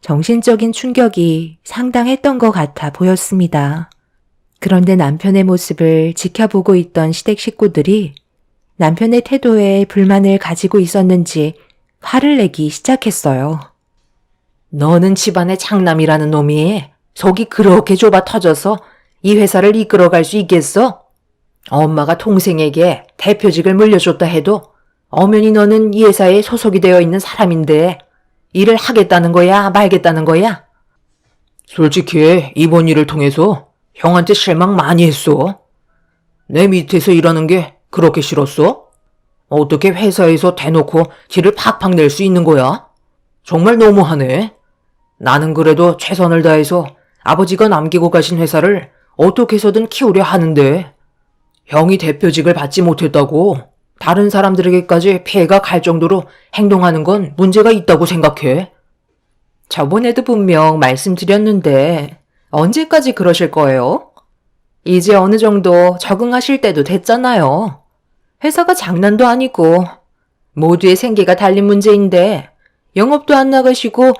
[SPEAKER 1] 정신적인 충격이 상당했던 것 같아 보였습니다. 그런데 남편의 모습을 지켜보고 있던 시댁 식구들이 남편의 태도에 불만을 가지고 있었는지 화를 내기 시작했어요.
[SPEAKER 2] 너는 집안의 장남이라는 놈이 속이 그렇게 좁아 터져서 이 회사를 이끌어갈 수 있겠어? 엄마가 동생에게 대표직을 물려줬다 해도 엄연히 너는 이 회사에 소속이 되어 있는 사람인데 일을 하겠다는 거야, 말겠다는 거야? 솔직히 이번 일을 통해서 형한테 실망 많이 했어. 내 밑에서 일하는 게 그렇게 싫었어? 어떻게 회사에서 대놓고 티를 팍팍 낼 수 있는 거야? 정말 너무하네. 나는 그래도 최선을 다해서 아버지가 남기고 가신 회사를 어떻게 해서든 키우려 하는데 형이 대표직을 받지 못했다고 다른 사람들에게까지 피해가 갈 정도로 행동하는 건 문제가 있다고 생각해.
[SPEAKER 1] 저번에도 분명 말씀드렸는데 언제까지 그러실 거예요? 이제 어느 정도 적응하실 때도 됐잖아요. 회사가 장난도 아니고 모두의 생계가 달린 문제인데 영업도 안 나가시고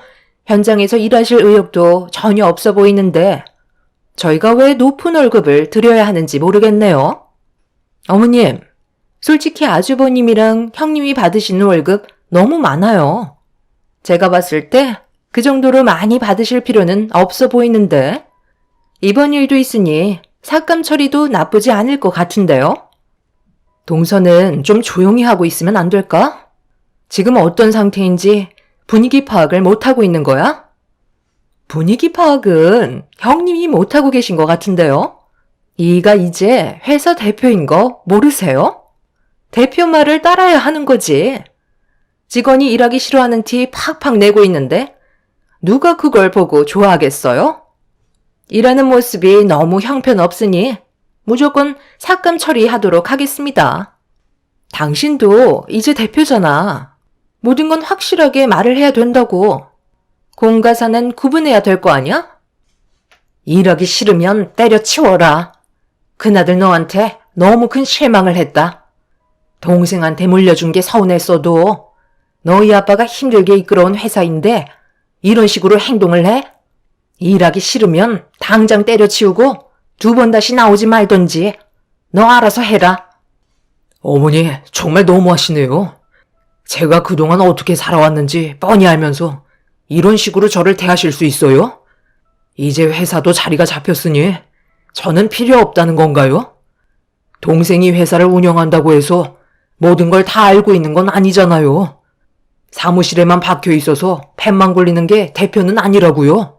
[SPEAKER 1] 현장에서 일하실 의욕도 전혀 없어 보이는데 저희가 왜 높은 월급을 드려야 하는지 모르겠네요. 어머님, 솔직히 아주버님이랑 형님이 받으시는 월급 너무 많아요. 제가 봤을 때 그 정도로 많이 받으실 필요는 없어 보이는데 이번 일도 있으니 삭감 처리도 나쁘지 않을 것 같은데요. 동서는 좀 조용히 하고 있으면 안 될까? 지금 어떤 상태인지 분위기 파악을 못하고 있는 거야? 분위기 파악은 형님이 못하고 계신 것 같은데요. 이가 이제 회사 대표인 거 모르세요? 대표 말을 따라야 하는 거지. 직원이 일하기 싫어하는 티 팍팍 내고 있는데 누가 그걸 보고 좋아하겠어요? 일하는 모습이 너무 형편없으니 무조건 삭감 처리하도록 하겠습니다. 당신도 이제 대표잖아. 모든 건 확실하게 말을 해야 된다고. 공과 사는 구분해야 될 거 아니야? 일하기 싫으면 때려치워라. 그나들 너한테
[SPEAKER 2] 너무 큰 실망을 했다. 동생한테 물려준 게 서운했어도 너희 아빠가 힘들게 이끌어온 회사인데 이런 식으로 행동을 해? 일하기 싫으면 당장 때려치우고 2번 다시 나오지 말던지. 너 알아서 해라. 어머니, 정말 너무하시네요. 제가 그동안 어떻게 살아왔는지 뻔히 알면서 이런 식으로 저를 대하실 수 있어요? 이제 회사도 자리가 잡혔으니 저는 필요 없다는 건가요? 동생이 회사를 운영한다고 해서 모든 걸 다 알고 있는 건 아니잖아요. 사무실에만 박혀 있어서 펜만 굴리는 게 대표는 아니라고요.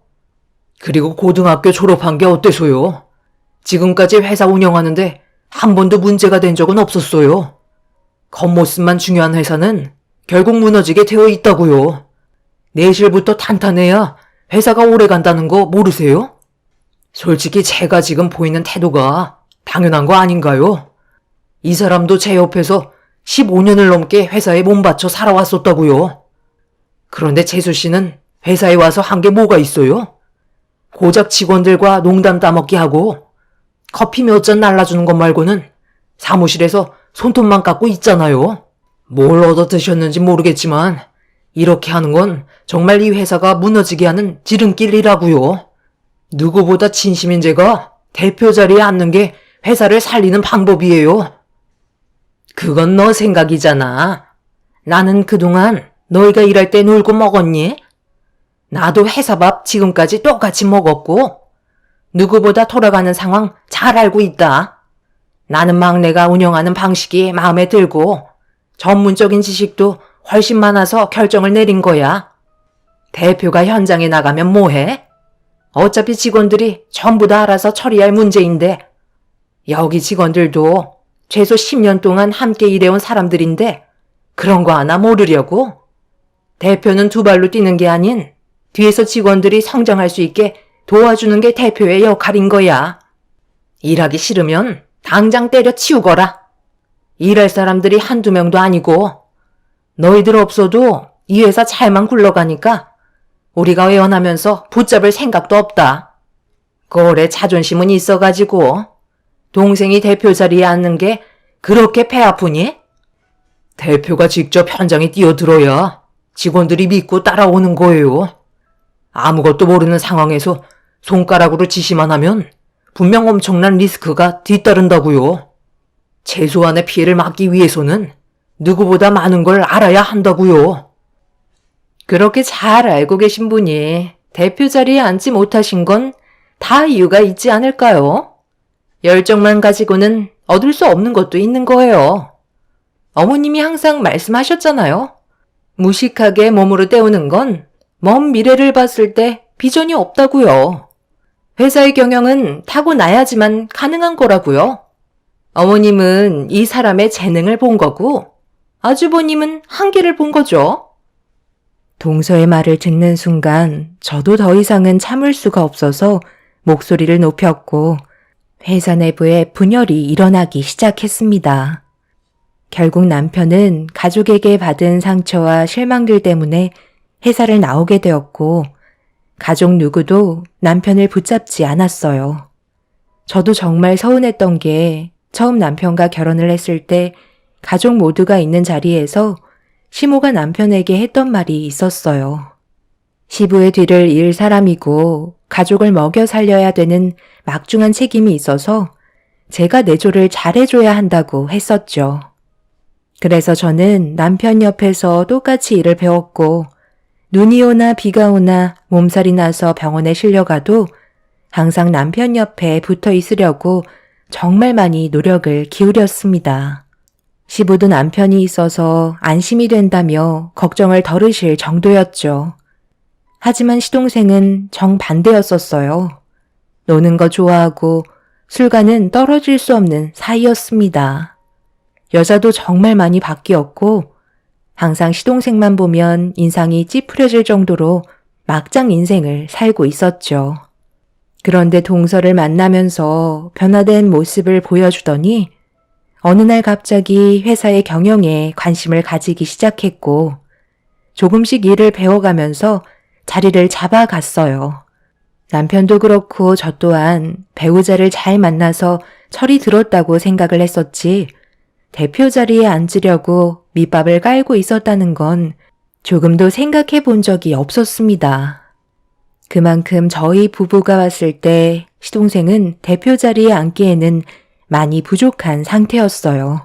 [SPEAKER 2] 그리고 고등학교 졸업한 게 어때서요? 지금까지 회사 운영하는데 한 번도 문제가 된 적은 없었어요. 겉모습만 중요한 회사는 결국 무너지게 되어 있다고요. 내실부터 탄탄해야 회사가 오래 간다는 거 모르세요? 솔직히 제가 지금 보이는 태도가 당연한 거 아닌가요? 이 사람도 제 옆에서 15년을 넘게 회사에 몸바쳐 살아왔었다고요. 그런데 재수 씨는 회사에 와서 한 게 뭐가 있어요? 고작 직원들과 농담 따먹기 하고 커피 몇 잔 날라주는 것 말고는 사무실에서 손톱만 깎고 있잖아요. 뭘 얻어 드셨는지 모르겠지만 이렇게 하는 건 정말 이 회사가 무너지게 하는 지름길이라고요. 누구보다 진심인 제가 대표 자리에 앉는 게 회사를 살리는 방법이에요. 그건 너 생각이잖아. 나는 그동안 너희가 일할 때 놀고 먹었니? 나도 회사 밥 지금까지 똑같이 먹었고 누구보다 돌아가는 상황 잘 알고 있다. 나는 막내가 운영하는 방식이 마음에 들고 전문적인 지식도 훨씬 많아서 결정을 내린 거야. 대표가 현장에 나가면 뭐해? 어차피 직원들이 전부 다 알아서 처리할 문제인데 여기 직원들도 최소 10년 동안 함께 일해온 사람들인데 그런 거 하나 모르려고? 대표는 2발로 뛰는 게 아닌 뒤에서 직원들이 성장할 수 있게 도와주는 게 대표의 역할인 거야. 일하기 싫으면 당장 때려치우거라. 일할 사람들이 한두 명도 아니고 너희들 없어도 이 회사 잘만 굴러가니까 우리가 외원하면서 붙잡을 생각도 없다. 꼴에 자존심은 있어가지고 동생이 대표 자리에 앉는 게 그렇게 배 아프니? 대표가 직접 현장에 뛰어들어야 직원들이 믿고 따라오는 거예요. 아무것도 모르는 상황에서 손가락으로 지시만 하면 분명 엄청난 리스크가 뒤따른다고요. 최소한의 피해를 막기 위해서는 누구보다 많은 걸 알아야 한다고요. 그렇게 잘 알고 계신 분이 대표 자리에 앉지 못하신 건 다 이유가 있지 않을까요? 열정만 가지고는 얻을 수 없는 것도 있는 거예요. 어머님이 항상 말씀하셨잖아요. 무식하게 몸으로 때우는 건 먼 미래를 봤을 때 비전이 없다고요. 회사의 경영은 타고나야지만 가능한 거라고요. 어머님은 이 사람의 재능을 본 거고 아주버님은 한계를 본 거죠. 동서의 말을 듣는 순간 저도 더 이상은 참을 수가 없어서 목소리를 높였고 회사 내부에 분열이 일어나기 시작했습니다. 결국 남편은 가족에게 받은 상처와 실망들 때문에 회사를 나오게 되었고 가족 누구도 남편을 붙잡지 않았어요. 저도 정말 서운했던 게 처음 남편과 결혼을 했을 때 가족 모두가 있는 자리에서 시모가 남편에게 했던 말이 있었어요. 시부의 뒤를 이을 사람이고 가족을 먹여 살려야 되는 막중한 책임이 있어서 제가 내조를 잘해줘야 한다고 했었죠. 그래서 저는 남편 옆에서 똑같이 일을 배웠고 눈이 오나 비가 오나 몸살이 나서 병원에 실려가도 항상 남편 옆에 붙어 있으려고 정말 많이 노력을 기울였습니다. 시부도 남편이 있어서 안심이 된다며 걱정을 덜으실 정도였죠. 하지만 시동생은 정반대였었어요. 노는 거 좋아하고 술과는 떨어질 수 없는 사이였습니다. 여자도 정말 많이 바뀌었고 항상 시동생만 보면 인상이 찌푸려질 정도로 막장 인생을 살고 있었죠. 그런데 동서를 만나면서 변화된 모습을 보여주더니 어느 날 갑자기 회사의 경영에 관심을 가지기 시작했고 조금씩 일을 배워가면서 자리를 잡아갔어요. 남편도 그렇고 저 또한 배우자를 잘 만나서
[SPEAKER 1] 철이 들었다고 생각을 했었지 대표 자리에 앉으려고 밑밥을 깔고 있었다는 건 조금도 생각해 본 적이 없었습니다. 그만큼 저희 부부가 왔을 때 시동생은 대표 자리에 앉기에는 많이 부족한 상태였어요.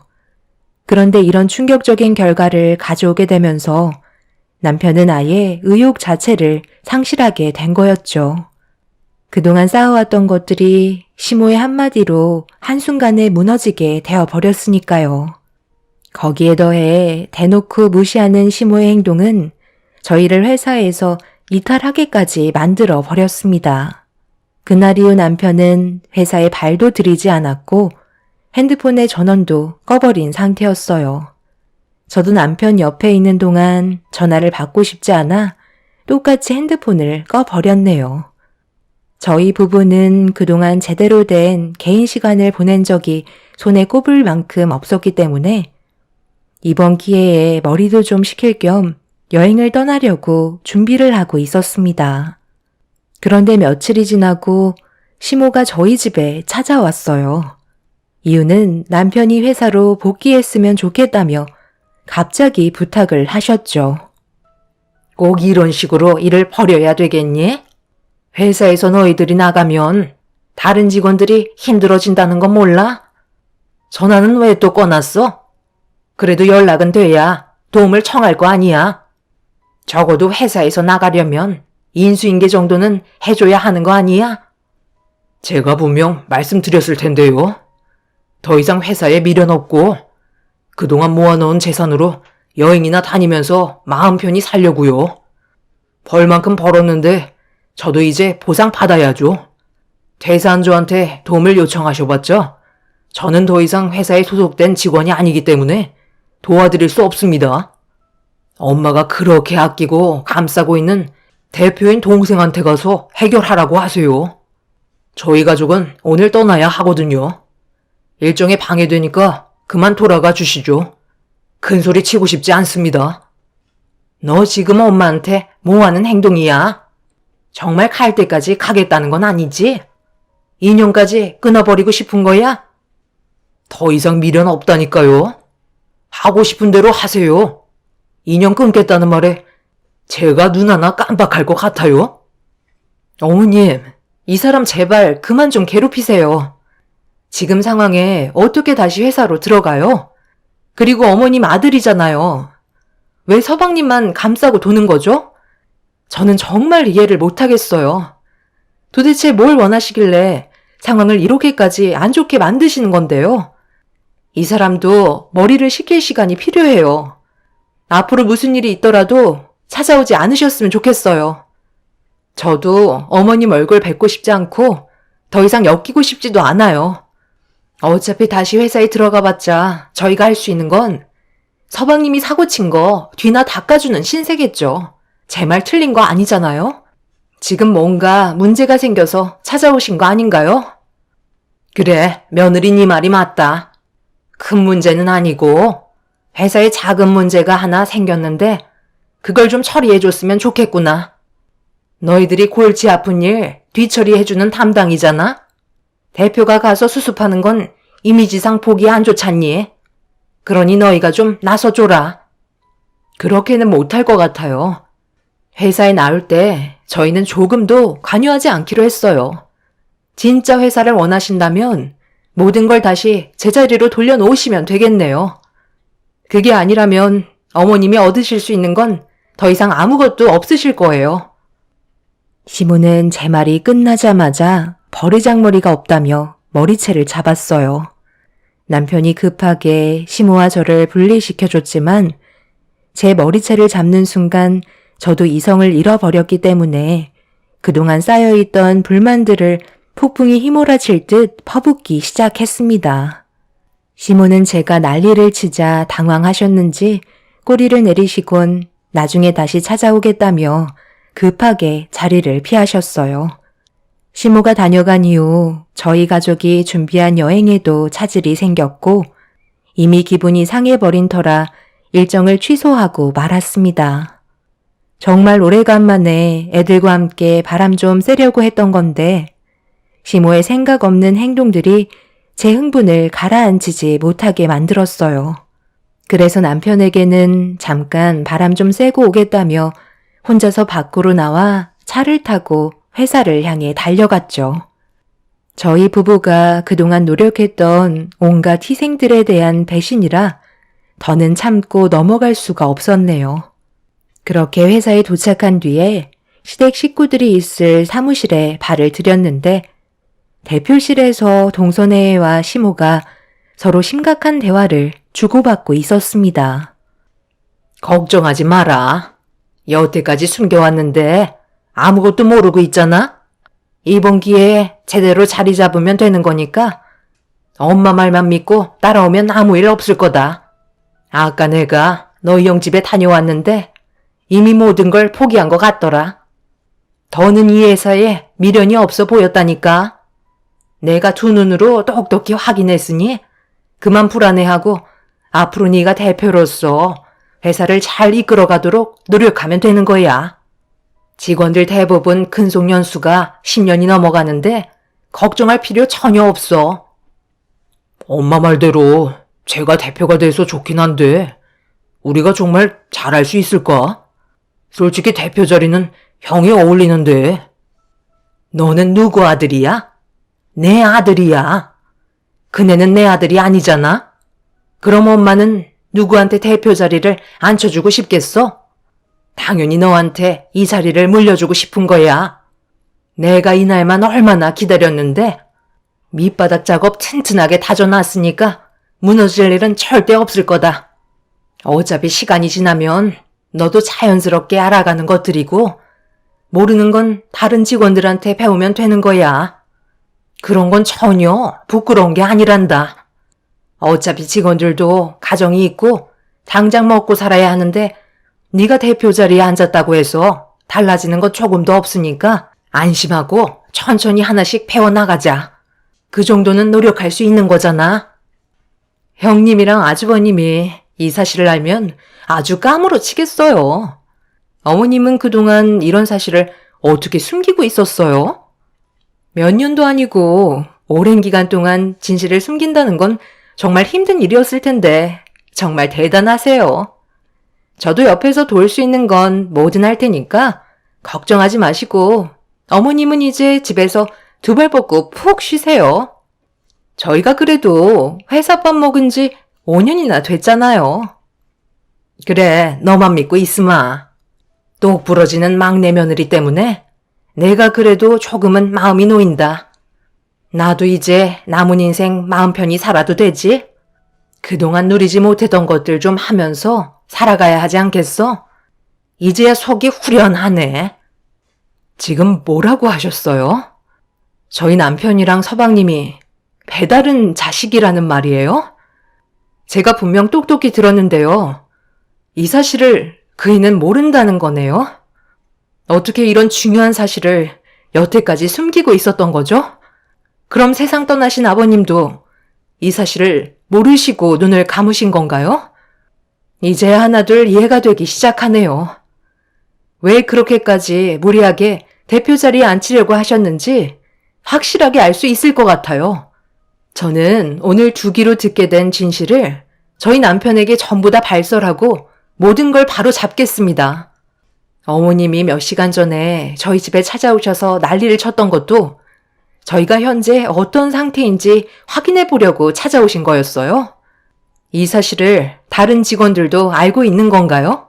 [SPEAKER 1] 그런데 이런 충격적인 결과를 가져오게 되면서 남편은 아예 의욕 자체를 상실하게 된 거였죠. 그동안 쌓아왔던 것들이 시모의 한마디로 한순간에 무너지게 되어버렸으니까요. 거기에 더해 대놓고 무시하는 시모의 행동은 저희를 회사에서 이탈하게까지 만들어 버렸습니다. 그날 이후 남편은 회사에 발도 들이지 않았고 핸드폰의 전원도 꺼버린 상태였어요. 저도 남편 옆에 있는 동안 전화를 받고 싶지 않아 똑같이 핸드폰을 꺼버렸네요. 저희 부부는 그동안 제대로 된 개인 시간을 보낸 적이 손에 꼽을 만큼 없었기 때문에 이번 기회에 머리도 좀 식힐 겸 여행을 떠나려고 준비를 하고 있었습니다. 그런데 며칠이 지나고 시모가 저희 집에 찾아왔어요. 이유는 남편이 회사로 복귀했으면 좋겠다며 갑자기 부탁을 하셨죠.
[SPEAKER 2] 꼭 이런 식으로 일을 벌여야 되겠니? 회사에서 너희들이 나가면 다른 직원들이 힘들어진다는 건 몰라? 전화는 왜 또 꺼놨어? 그래도 연락은 돼야 도움을 청할 거 아니야. 적어도 회사에서 나가려면 인수인계 정도는 해줘야 하는 거 아니야? 제가 분명 말씀드렸을 텐데요. 더 이상 회사에 미련 없고 그동안 모아놓은 재산으로 여행이나 다니면서 마음 편히 살려고요. 벌 만큼 벌었는데 저도 이제 보상 받아야죠. 대사안조한테 도움을 요청하셔봤자 저는 더 이상 회사에 소속된 직원이 아니기 때문에 도와드릴 수 없습니다. 엄마가 그렇게 아끼고 감싸고 있는 대표인 동생한테 가서 해결하라고 하세요. 저희 가족은 오늘 떠나야 하거든요. 일정에 방해되니까 그만 돌아가 주시죠. 큰 소리 치고 싶지 않습니다. 너 지금 엄마한테 뭐 하는 행동이야? 정말 갈 때까지 가겠다는 건 아니지? 인연까지 끊어버리고 싶은 거야? 더 이상 미련 없다니까요. 하고 싶은 대로 하세요. 인연 끊겠다는 말에 제가 눈 하나 깜빡할 것 같아요.
[SPEAKER 1] 어머님, 이 사람 제발 그만 좀 괴롭히세요. 지금 상황에 어떻게 다시 회사로 들어가요? 그리고 어머님 아들이잖아요. 왜 서방님만 감싸고 도는 거죠? 저는 정말 이해를 못하겠어요. 도대체 뭘 원하시길래 상황을 이렇게까지 안 좋게 만드시는 건데요? 이 사람도 머리를 식힐 시간이 필요해요. 앞으로 무슨 일이 있더라도 찾아오지 않으셨으면 좋겠어요. 저도 어머님 얼굴 뵙고 싶지 않고 더 이상 엮이고 싶지도 않아요. 어차피 다시 회사에 들어가 봤자 저희가 할 수 있는 건 서방님이 사고친 거 뒤나 닦아주는 신세겠죠. 제 말 틀린 거 아니잖아요? 지금 뭔가 문제가 생겨서 찾아오신 거 아닌가요?
[SPEAKER 2] 그래, 며느리 네 말이 맞다. 큰 문제는 아니고 회사에 작은 문제가 하나 생겼는데 그걸 좀 처리해줬으면 좋겠구나. 너희들이 골치 아픈 일 뒤처리해주는 담당이잖아? 대표가 가서 수습하는 건 이미지상 보기 안 좋잖니? 그러니 너희가 좀 나서줘라.
[SPEAKER 1] 그렇게는 못할 것 같아요. 회사에 나올 때 저희는 조금도 관여하지 않기로 했어요. 진짜 회사를 원하신다면 모든 걸 다시 제자리로 돌려놓으시면 되겠네요. 그게 아니라면 어머님이 얻으실 수 있는 건 더 이상 아무것도 없으실 거예요. 시모는 제 말이 끝나자마자 버르장머리가 없다며 머리채를 잡았어요. 남편이 급하게 시모와 저를 분리시켜줬지만 제 머리채를 잡는 순간 저도 이성을 잃어버렸기 때문에 그동안 쌓여있던 불만들을 폭풍이 휘몰아칠 듯 퍼붓기 시작했습니다. 시모는 제가 난리를 치자 당황하셨는지 꼬리를 내리시곤 나중에 다시 찾아오겠다며 급하게 자리를 피하셨어요. 시모가 다녀간 이후 저희 가족이 준비한 여행에도 차질이 생겼고 이미 기분이 상해버린 터라 일정을 취소하고 말았습니다. 정말 오래간만에 애들과 함께 바람 좀 쐬려고 했던 건데 시모의 생각 없는 행동들이 제 흥분을 가라앉히지 못하게 만들었어요. 그래서 남편에게는 잠깐 바람 좀 쐬고 오겠다며 혼자서 밖으로 나와 차를 타고 회사를 향해 달려갔죠. 저희 부부가 그동안 노력했던 온갖 희생들에 대한 배신이라 더는 참고 넘어갈 수가 없었네요. 그렇게 회사에 도착한 뒤에 시댁 식구들이 있을 사무실에 발을 들였는데 대표실에서 동선혜와 시모가 서로 심각한 대화를 주고받고 있었습니다.
[SPEAKER 2] 걱정하지 마라. 여태까지 숨겨왔는데 아무것도 모르고 있잖아? 이번 기회에 제대로 자리 잡으면 되는 거니까 엄마 말만 믿고 따라오면 아무 일 없을 거다. 아까 내가 너희 형 집에 다녀왔는데 이미 모든 걸 포기한 것 같더라. 더는 이 회사에 미련이 없어 보였다니까. 내가 두 눈으로 똑똑히 확인했으니 그만 불안해하고 앞으로 네가 대표로서 회사를 잘 이끌어가도록 노력하면 되는 거야. 직원들 대부분 근속 연수가 10년이 넘어가는데 걱정할 필요 전혀 없어. 엄마 말대로 제가 대표가 돼서 좋긴 한데 우리가 정말 잘할 수 있을까? 솔직히 대표 자리는 형이 어울리는데. 너는 누구 아들이야? 내 아들이야. 그네는 내 아들이 아니잖아? 그럼 엄마는 누구한테 대표 자리를 앉혀주고 싶겠어? 당연히 너한테 이 자리를 물려주고 싶은 거야. 내가 이날만 얼마나 기다렸는데 밑바닥 작업 튼튼하게 다져놨으니까 무너질 일은 절대 없을 거다. 어차피 시간이 지나면 너도 자연스럽게 알아가는 것들이고 모르는 건 다른 직원들한테 배우면 되는 거야. 그런 건 전혀 부끄러운 게 아니란다. 어차피 직원들도 가정이 있고 당장 먹고 살아야 하는데 네가 대표 자리에 앉았다고 해서 달라지는 것 조금도 없으니까 안심하고 천천히 하나씩 배워나가자. 그 정도는 노력할 수 있는 거잖아. 형님이랑 아주버님이 이 사실을 알면 아주 까무러치겠어요. 어머님은 그동안 이런 사실을 어떻게 숨기고 있었어요? 몇 년도 아니고 오랜 기간 동안 진실을 숨긴다는 건 정말 힘든 일이었을 텐데 정말 대단하세요. 저도 옆에서 도울 수 있는 건 뭐든 할 테니까 걱정하지 마시고 어머님은 이제 집에서 두 발 뻗고 푹 쉬세요. 저희가 그래도 회사밥 먹은 지 5년이나 됐잖아요. 그래, 너만 믿고 있으마. 똑 부러지는 막내 며느리 때문에 내가 그래도 조금은 마음이 놓인다. 나도 이제 남은 인생 마음 편히 살아도 되지? 그동안 누리지 못했던 것들 좀 하면서 살아가야 하지 않겠어? 이제야 속이 후련하네. 지금 뭐라고 하셨어요? 저희 남편이랑 서방님이 배다른 자식이라는 말이에요? 제가 분명 똑똑히 들었는데요. 이 사실을 그이는 모른다는 거네요? 어떻게 이런 중요한 사실을 여태까지 숨기고 있었던 거죠? 그럼 세상 떠나신 아버님도 이 사실을 모르시고 눈을 감으신 건가요? 이제야 하나둘 이해가 되기 시작하네요. 왜 그렇게까지 무리하게 대표 자리에 앉히려고 하셨는지 확실하게 알 수 있을 것 같아요. 저는 오늘 두 귀로 듣게 된 진실을 저희 남편에게 전부 다 발설하고 모든 걸 바로 잡겠습니다. 어머님이 몇 시간 전에 저희 집에 찾아오셔서 난리를 쳤던 것도 저희가 현재 어떤 상태인지 확인해 보려고 찾아오신 거였어요. 이 사실을 다른 직원들도 알고 있는 건가요?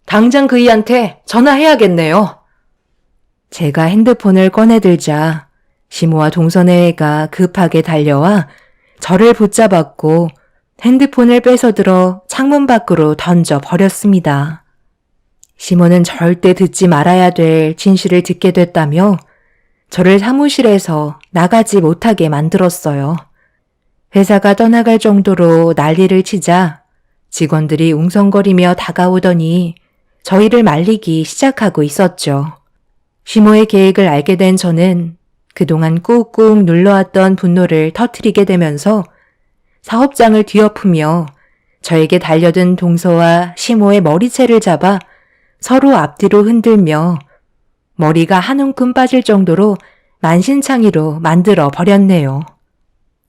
[SPEAKER 2] 당장 그이한테 전화해야겠네요. 제가 핸드폰을 꺼내들자 시모와 동선혜가 급하게 달려와 저를 붙잡았고 핸드폰을 뺏어들어 창문 밖으로 던져 버렸습니다. 시모는 절대 듣지 말아야 될 진실을 듣게 됐다며 저를 사무실에서 나가지 못하게 만들었어요. 회사가 떠나갈 정도로 난리를 치자 직원들이 웅성거리며 다가오더니 저희를 말리기 시작하고 있었죠. 시모의 계획을 알게 된 저는 그동안 꾹꾹 눌러왔던 분노를 터뜨리게 되면서 사업장을 뒤엎으며 저에게 달려든 동서와 시모의 머리채를 잡아 서로 앞뒤로 흔들며 머리가 한 움큼 빠질 정도로 만신창이로 만들어 버렸네요.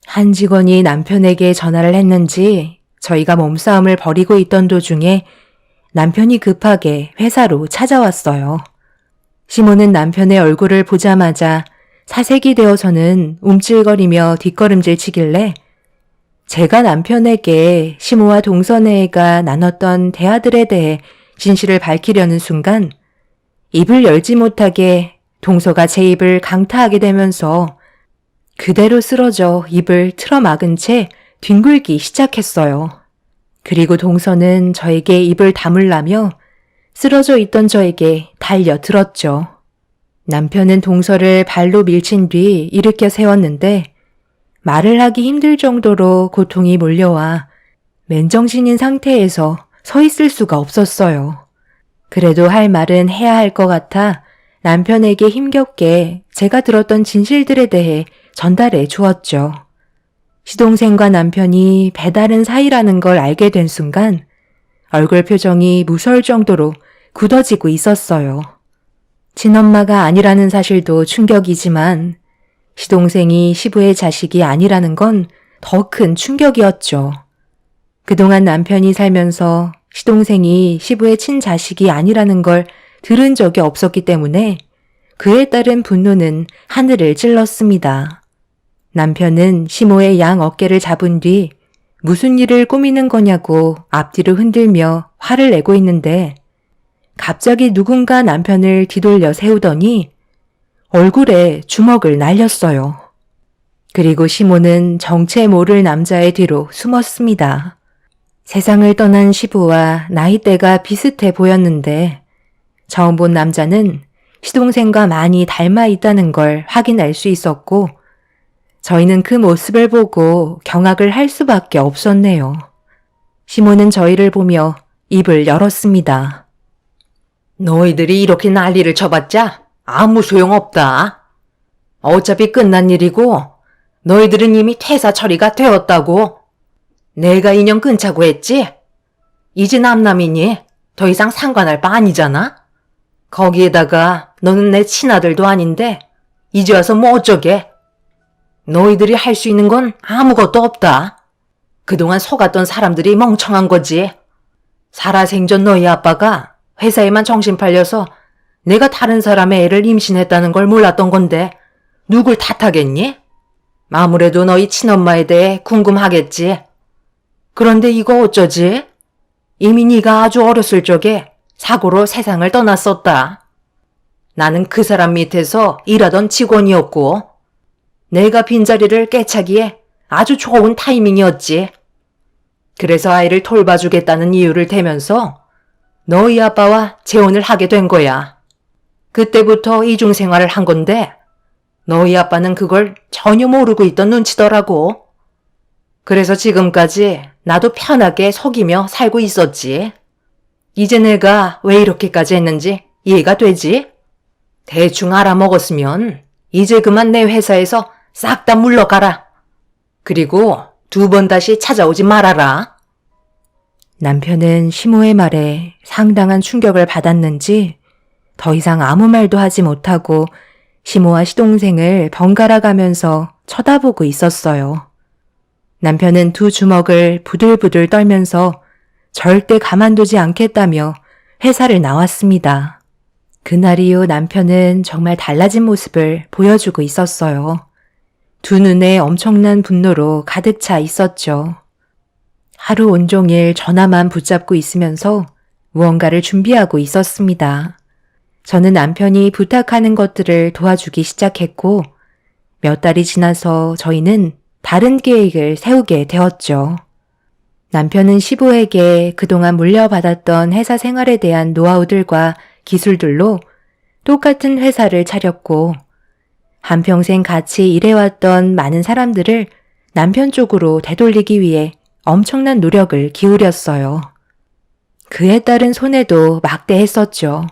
[SPEAKER 1] 한 직원이 남편에게 전화를 했는지 저희가 몸싸움을 벌이고 있던 도중에 남편이 급하게 회사로 찾아왔어요. 시모는 남편의 얼굴을 보자마자 사색이 되어서는 움찔거리며 뒷걸음질 치길래 제가 남편에게 시모와 동선애가 나눴던 대화들에 대해 진실을 밝히려는 순간 입을 열지 못하게 동서가 제 입을 강타하게 되면서 그대로 쓰러져 입을 틀어막은 채 뒹굴기 시작했어요. 그리고 동서는 저에게 입을 다물라며 쓰러져 있던 저에게 달려들었죠. 남편은 동서를 발로 밀친 뒤 일으켜 세웠는데 말을 하기 힘들 정도로 고통이 몰려와 맨정신인 상태에서 서 있을 수가 없었어요. 그래도 할 말은 해야 할 것 같아 남편에게 힘겹게 제가 들었던 진실들에 대해 전달해 주었죠. 시동생과 남편이 배다른 사이라는 걸 알게 된 순간 얼굴 표정이 무서울 정도로 굳어지고 있었어요. 친엄마가 아니라는 사실도 충격이지만 시동생이 시부의 자식이 아니라는 건 더 큰 충격이었죠. 그동안 남편이 살면서 시동생이 시부의 친자식이 아니라는 걸 들은 적이 없었기 때문에 그에 따른 분노는 하늘을 찔렀습니다. 남편은 시모의 양 어깨를 잡은 뒤 무슨 일을 꾸미는 거냐고 앞뒤로 흔들며 화를 내고 있는데 갑자기 누군가 남편을 뒤돌려 세우더니 얼굴에 주먹을 날렸어요. 그리고 시모는 정체 모를 남자의 뒤로 숨었습니다. 세상을 떠난 시부와 나이대가 비슷해 보였는데 처음 본 남자는 시동생과 많이 닮아 있다는 걸 확인할 수 있었고 저희는 그 모습을 보고 경악을 할 수밖에 없었네요. 시모는 저희를 보며 입을 열었습니다.
[SPEAKER 2] 너희들이 이렇게 난리를 쳐봤자 아무 소용없다. 어차피 끝난 일이고 너희들은 이미 퇴사 처리가 되었다고. 내가 인연 끊자고 했지? 이제 남남이니 더 이상 상관할 바 아니잖아? 거기에다가 너는 내 친아들도 아닌데 이제 와서 뭐 어쩌게? 너희들이 할 수 있는 건 아무것도 없다. 그동안 속았던 사람들이 멍청한 거지. 살아생전 너희 아빠가 회사에만 정신 팔려서 내가 다른 사람의 애를 임신했다는 걸 몰랐던 건데 누굴 탓하겠니? 아무래도 너희 친엄마에 대해 궁금하겠지. 그런데 이거 어쩌지? 이미 네가 아주 어렸을 적에 사고로 세상을 떠났었다. 나는 그 사람 밑에서 일하던 직원이었고 내가 빈자리를 깨차기에 아주 좋은 타이밍이었지. 그래서 아이를 돌봐주겠다는 이유를 대면서 너희 아빠와 재혼을 하게 된 거야. 그때부터 이중생활을 한 건데 너희 아빠는 그걸 전혀 모르고 있던 눈치더라고. 그래서 지금까지 나도 편하게 속이며 살고 있었지. 이제 내가 왜 이렇게까지 했는지 이해가 되지? 대충 알아먹었으면 이제 그만 내 회사에서 싹 다 물러가라. 그리고 2번 다시 찾아오지 말아라.
[SPEAKER 1] 남편은 시모의 말에 상당한 충격을 받았는지 더 이상 아무 말도 하지 못하고 시모와 시동생을 번갈아 가면서 쳐다보고 있었어요. 남편은 두 주먹을 부들부들 떨면서 절대 가만두지 않겠다며 회사를 나왔습니다. 그날 이후 남편은 정말 달라진 모습을 보여주고 있었어요. 두 눈에 엄청난 분노로 가득 차 있었죠. 하루 온종일 전화만 붙잡고 있으면서 무언가를 준비하고 있었습니다. 저는 남편이 부탁하는 것들을 도와주기 시작했고 몇 달이 지나서 저희는 다른 계획을 세우게 되었죠. 남편은 시부에게 그동안 물려받았던 회사 생활에 대한 노하우들과 기술들로 똑같은 회사를 차렸고 한평생 같이 일해왔던 많은 사람들을 남편 쪽으로 되돌리기 위해 엄청난 노력을 기울였어요. 그에 따른 손해도 막대했었죠.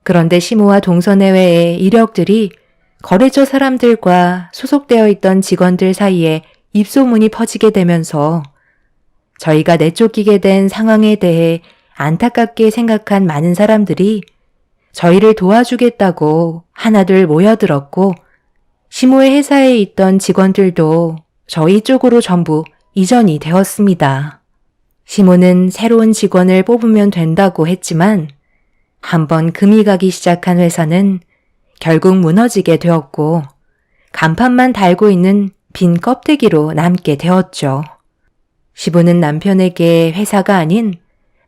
[SPEAKER 1] 그런데 시모와 동선외의 이력들이 거래처 사람들과 소속되어 있던 직원들 사이에 입소문이 퍼지게 되면서 저희가 내쫓기게 된 상황에 대해 안타깝게 생각한 많은 사람들이 저희를 도와주겠다고 하나둘 모여들었고 시모의 회사에 있던 직원들도 저희 쪽으로 전부 이전이 되었습니다. 시모는 새로운 직원을 뽑으면 된다고 했지만 한번 금이 가기 시작한 회사는 결국 무너지게 되었고 간판만 달고 있는 빈 껍데기로 남게 되었죠. 시부는 남편에게 회사가 아닌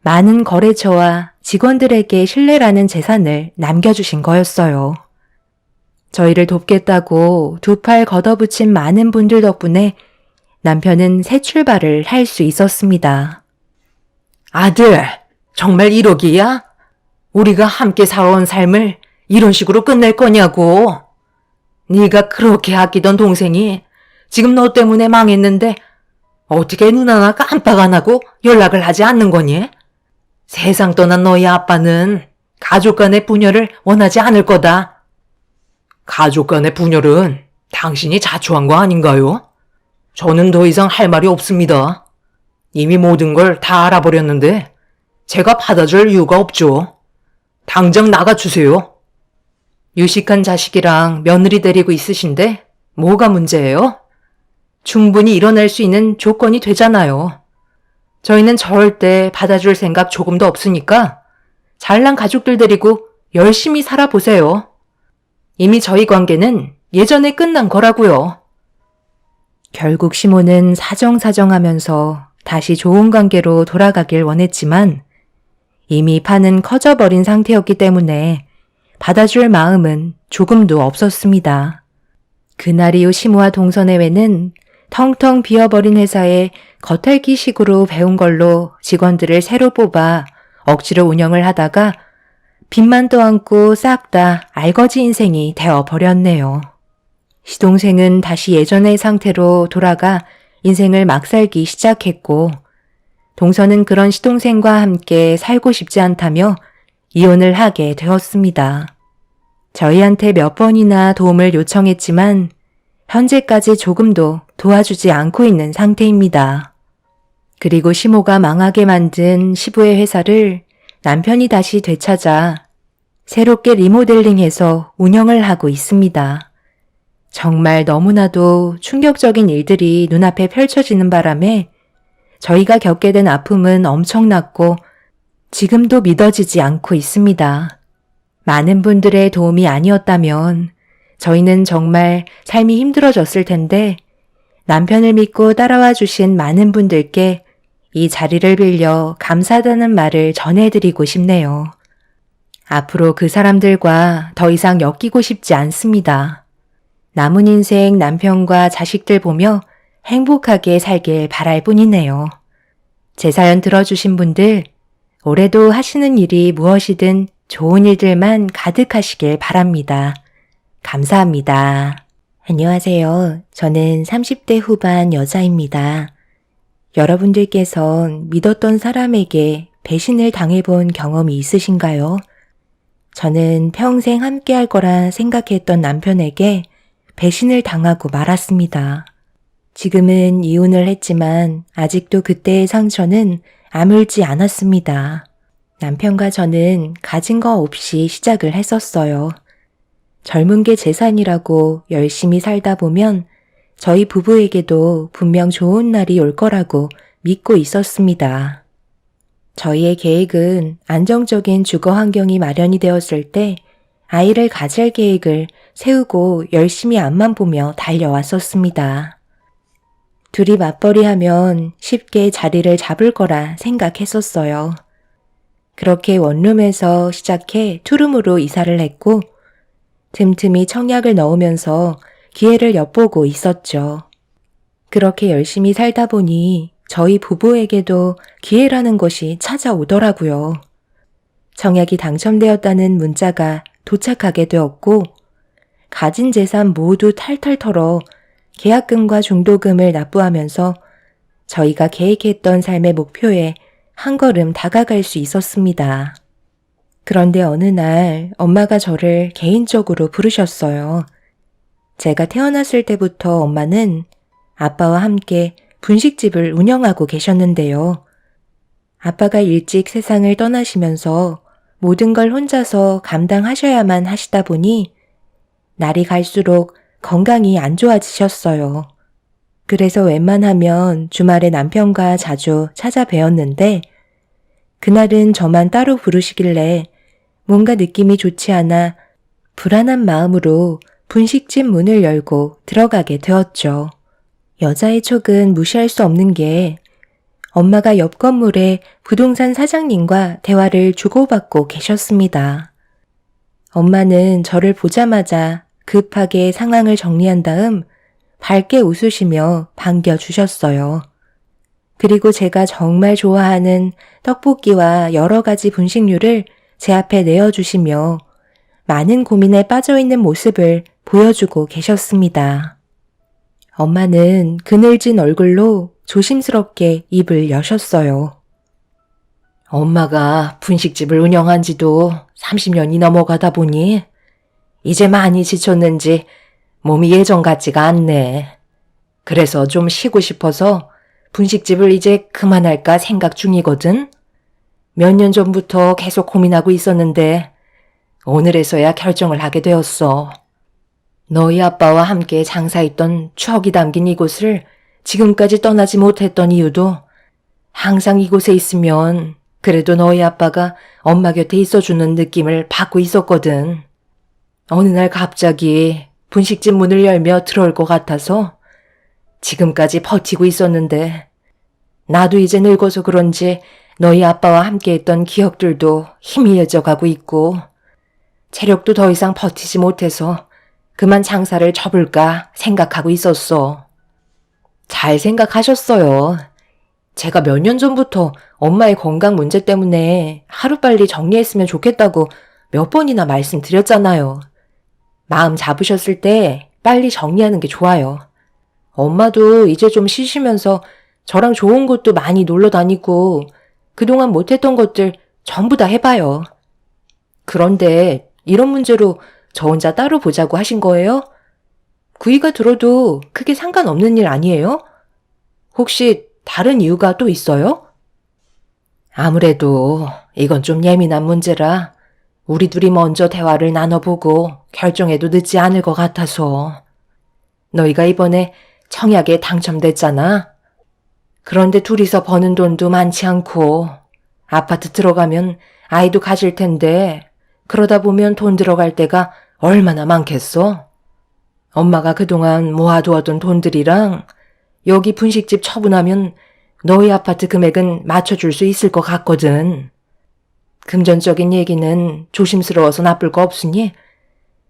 [SPEAKER 1] 많은 거래처와 직원들에게 신뢰라는 재산을 남겨주신 거였어요. 저희를 돕겠다고 두 팔 걷어붙인 많은 분들 덕분에 남편은 새 출발을 할 수 있었습니다.
[SPEAKER 2] 아들, 정말 1억이야? 우리가 함께 살아온 삶을 이런 식으로 끝낼 거냐고. 네가 그렇게 아끼던 동생이 지금 너 때문에 망했는데 어떻게 눈 하나 깜빡 안 하고 연락을 하지 않는 거니? 세상 떠난 너희 아빠는 가족 간의 분열을 원하지 않을 거다. 가족 간의 분열은 당신이 자초한 거 아닌가요? 저는 더 이상 할 말이 없습니다. 이미 모든 걸 다 알아버렸는데 제가 받아줄 이유가 없죠. 당장 나가주세요. 유식한 자식이랑 며느리 데리고 있으신데 뭐가 문제예요? 충분히 일어날 수 있는 조건이 되잖아요. 저희는 절대 받아줄 생각 조금도 없으니까 잘난 가족들 데리고 열심히 살아보세요. 이미 저희 관계는 예전에 끝난 거라고요.
[SPEAKER 1] 결국 시모는 사정사정하면서 다시 좋은 관계로 돌아가길 원했지만 이미 판은 커져버린 상태였기 때문에 받아줄 마음은 조금도 없었습니다. 그날 이후 시모와 동서내외는 텅텅 비어버린 회사에 겉핥기식으로 배운 걸로 직원들을 새로 뽑아 억지로 운영을 하다가 빚만 떠안고 싹 다 알거지 인생이 되어버렸네요. 시동생은 다시 예전의 상태로 돌아가 인생을 막 살기 시작했고 동서는 그런 시동생과 함께 살고 싶지 않다며 이혼을 하게 되었습니다. 저희한테 몇 번이나 도움을 요청했지만 현재까지 조금도 도와주지 않고 있는 상태입니다. 그리고 시모가 망하게 만든 시부의 회사를 남편이 다시 되찾아 새롭게 리모델링해서 운영을 하고 있습니다. 정말 너무나도 충격적인 일들이 눈앞에 펼쳐지는 바람에 저희가 겪게 된 아픔은 엄청났고 지금도 믿어지지 않고 있습니다. 많은 분들의 도움이 아니었다면 저희는 정말 삶이 힘들어졌을 텐데 남편을 믿고 따라와 주신 많은 분들께 이 자리를 빌려 감사하다는 말을 전해드리고 싶네요. 앞으로 그 사람들과 더 이상 엮이고 싶지 않습니다. 남은 인생 남편과 자식들 보며 행복하게 살길 바랄 뿐이네요. 제 사연 들어주신 분들, 올해도 하시는 일이 무엇이든 좋은 일들만 가득하시길 바랍니다. 감사합니다. 안녕하세요. 저는 30대 후반 여자입니다. 여러분들께서 믿었던 사람에게 배신을 당해본 경험이 있으신가요? 저는 평생 함께할 거라 생각했던 남편에게 배신을 당하고 말았습니다. 지금은 이혼을 했지만 아직도 그때의 상처는 아물지 않았습니다. 남편과 저는 가진 거 없이 시작을 했었어요. 젊은 게 재산이라고 열심히 살다 보면 저희 부부에게도 분명 좋은 날이 올 거라고 믿고 있었습니다. 저희의 계획은 안정적인 주거 환경이 마련이 되었을 때 아이를 가질 계획을 세우고 열심히 앞만 보며 달려왔었습니다. 둘이 맞벌이하면 쉽게 자리를 잡을 거라 생각했었어요. 그렇게 원룸에서 시작해 투룸으로 이사를 했고 틈틈이 청약을 넣으면서 기회를 엿보고 있었죠. 그렇게 열심히 살다 보니 저희 부부에게도 기회라는 것이 찾아오더라고요. 청약이 당첨되었다는 문자가 도착하게 되었고 가진 재산 모두 탈탈 털어 계약금과 중도금을 납부하면서 저희가 계획했던 삶의 목표에 한 걸음 다가갈 수 있었습니다. 그런데 어느 날 엄마가 저를 개인적으로 부르셨어요. 제가 태어났을 때부터 엄마는 아빠와 함께 분식집을 운영하고 계셨는데요. 아빠가 일찍 세상을 떠나시면서 모든 걸 혼자서 감당하셔야만 하시다 보니 날이 갈수록 건강이 안 좋아지셨어요. 그래서 웬만하면 주말에 남편과 자주 찾아뵈었는데 그날은 저만 따로 부르시길래 뭔가 느낌이 좋지 않아 불안한 마음으로 분식집 문을 열고 들어가게 되었죠. 여자의 촉은 무시할 수 없는 게 엄마가 옆 건물의 부동산 사장님과 대화를 주고받고 계셨습니다. 엄마는 저를 보자마자 급하게 상황을 정리한 다음 밝게 웃으시며 반겨주셨어요. 그리고 제가 정말 좋아하는 떡볶이와 여러 가지 분식류를 제 앞에 내어주시며 많은 고민에 빠져있는 모습을 보여주고 계셨습니다. 엄마는 그늘진 얼굴로 조심스럽게 입을 여셨어요.
[SPEAKER 2] 엄마가 분식집을 운영한 지도 30년이 넘어가다 보니 이제 많이 지쳤는지 몸이 예전 같지가 않네. 그래서 좀 쉬고 싶어서 분식집을 이제 그만할까 생각 중이거든. 몇 년 전부터 계속 고민하고 있었는데 오늘에서야 결정을 하게 되었어. 너희 아빠와 함께 장사했던 추억이 담긴 이곳을 지금까지 떠나지 못했던 이유도 항상 이곳에 있으면 그래도 너희 아빠가 엄마 곁에 있어주는 느낌을 받고 있었거든. 어느 날 갑자기 분식집 문을 열며 들어올 것 같아서 지금까지 버티고 있었는데 나도 이제 늙어서 그런지 너희 아빠와 함께했던 기억들도 희미해져 가고 있고 체력도 더 이상 버티지 못해서 그만 장사를 접을까 생각하고 있었어. 잘 생각하셨어요. 제가 몇 년 전부터 엄마의 건강 문제 때문에 하루빨리 정리했으면 좋겠다고 몇 번이나 말씀드렸잖아요. 마음 잡으셨을 때 빨리 정리하는 게 좋아요. 엄마도 이제 좀 쉬시면서 저랑 좋은 곳도 많이 놀러 다니고 그동안 못했던 것들 전부 다 해봐요. 그런데 이런 문제로 저 혼자 따로 보자고 하신 거예요? 구이가 들어도 크게 상관없는 일 아니에요? 혹시 다른 이유가 또 있어요? 아무래도 이건 좀 예민한 문제라 우리 둘이 먼저 대화를 나눠보고 결정해도 늦지 않을 것 같아서. 너희가 이번에 청약에 당첨됐잖아. 그런데 둘이서 버는 돈도 많지 않고 아파트 들어가면 아이도 가질 텐데 그러다 보면 돈 들어갈 때가 얼마나 많겠어? 엄마가 그동안 모아두었던 돈들이랑 여기 분식집 처분하면 너희 아파트 금액은 맞춰줄 수 있을 것 같거든. 금전적인 얘기는 조심스러워서 나쁠 거 없으니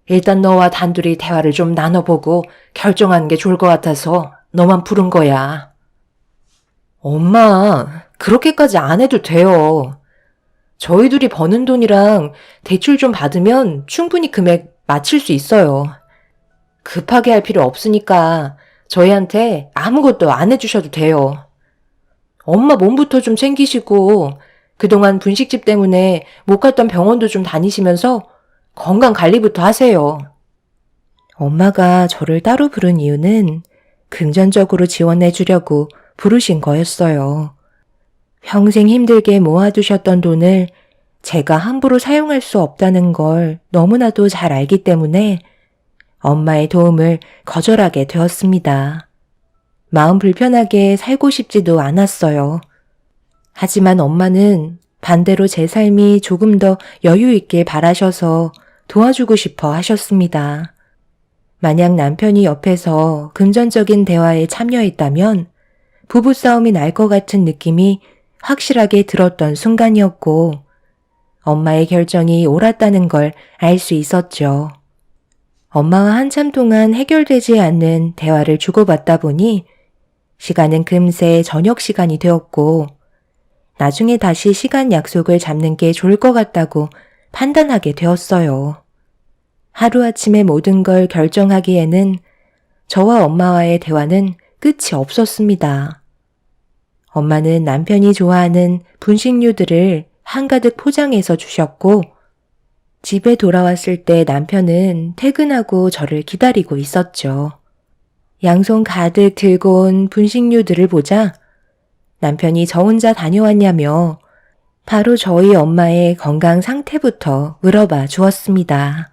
[SPEAKER 2] 일단 너와 단둘이 대화를 좀 나눠보고 결정하는 게 좋을 것 같아서 너만 부른 거야. 엄마, 그렇게까지 안 해도 돼요. 저희 둘이 버는 돈이랑 대출 좀 받으면 충분히 금액 맞출 수 있어요. 급하게 할 필요 없으니까 저희한테 아무것도 안 해주셔도 돼요. 엄마 몸부터 좀 챙기시고 그동안 분식집 때문에 못 갔던 병원도 좀 다니시면서 건강 관리부터 하세요. 엄마가 저를 따로 부른 이유는 금전적으로 지원해 주려고 부르신 거였어요. 평생 힘들게 모아두셨던 돈을 제가 함부로 사용할 수 없다는 걸 너무나도 잘 알기 때문에 엄마의 도움을 거절하게 되었습니다. 마음 불편하게 살고 싶지도 않았어요. 하지만 엄마는 반대로 제 삶이 조금 더 여유 있길 바라셔서 도와주고 싶어 하셨습니다. 만약 남편이 옆에서 금전적인 대화에 참여했다면 부부싸움이 날 것 같은 느낌이 확실하게 들었던 순간이었고 엄마의 결정이 옳았다는 걸 알 수 있었죠. 엄마와 한참 동안 해결되지 않는 대화를 주고받다 보니 시간은 금세 저녁 시간이 되었고 나중에 다시 시간 약속을 잡는 게 좋을 것 같다고 판단하게 되었어요. 하루아침에 모든 걸 결정하기에는 저와 엄마와의 대화는 끝이 없었습니다. 엄마는 남편이 좋아하는 분식류들을 한가득 포장해서 주셨고 집에 돌아왔을 때 남편은 퇴근하고 저를 기다리고 있었죠. 양손 가득 들고 온 분식류들을 보자 남편이 저 혼자 다녀왔냐며 바로 저희 엄마의 건강 상태부터 물어봐 주었습니다.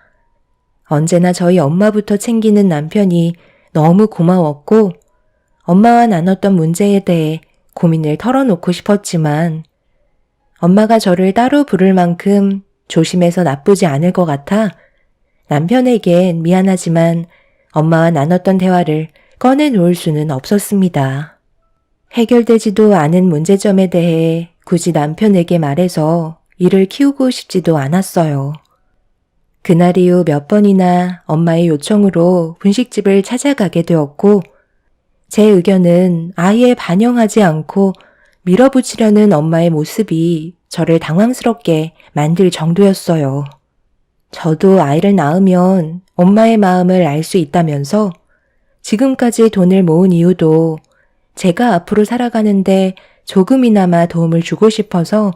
[SPEAKER 2] 언제나 저희 엄마부터 챙기는 남편이 너무 고마웠고
[SPEAKER 1] 엄마와 나눴던 문제에 대해 고민을 털어놓고 싶었지만 엄마가 저를 따로 부를 만큼 조심해서 나쁘지 않을 것 같아 남편에겐 미안하지만 엄마와 나눴던 대화를 꺼내놓을 수는 없었습니다. 해결되지도 않은 문제점에 대해 굳이 남편에게 말해서 일을 키우고 싶지도 않았어요. 그날 이후 몇 번이나 엄마의 요청으로 분식집을 찾아가게 되었고 제 의견은 아예 반영하지 않고 밀어붙이려는 엄마의 모습이 저를 당황스럽게 만들 정도였어요. 저도 아이를 낳으면 엄마의 마음을 알 수 있다면서 지금까지 돈을 모은 이유도 제가 앞으로 살아가는데 조금이나마 도움을 주고 싶어서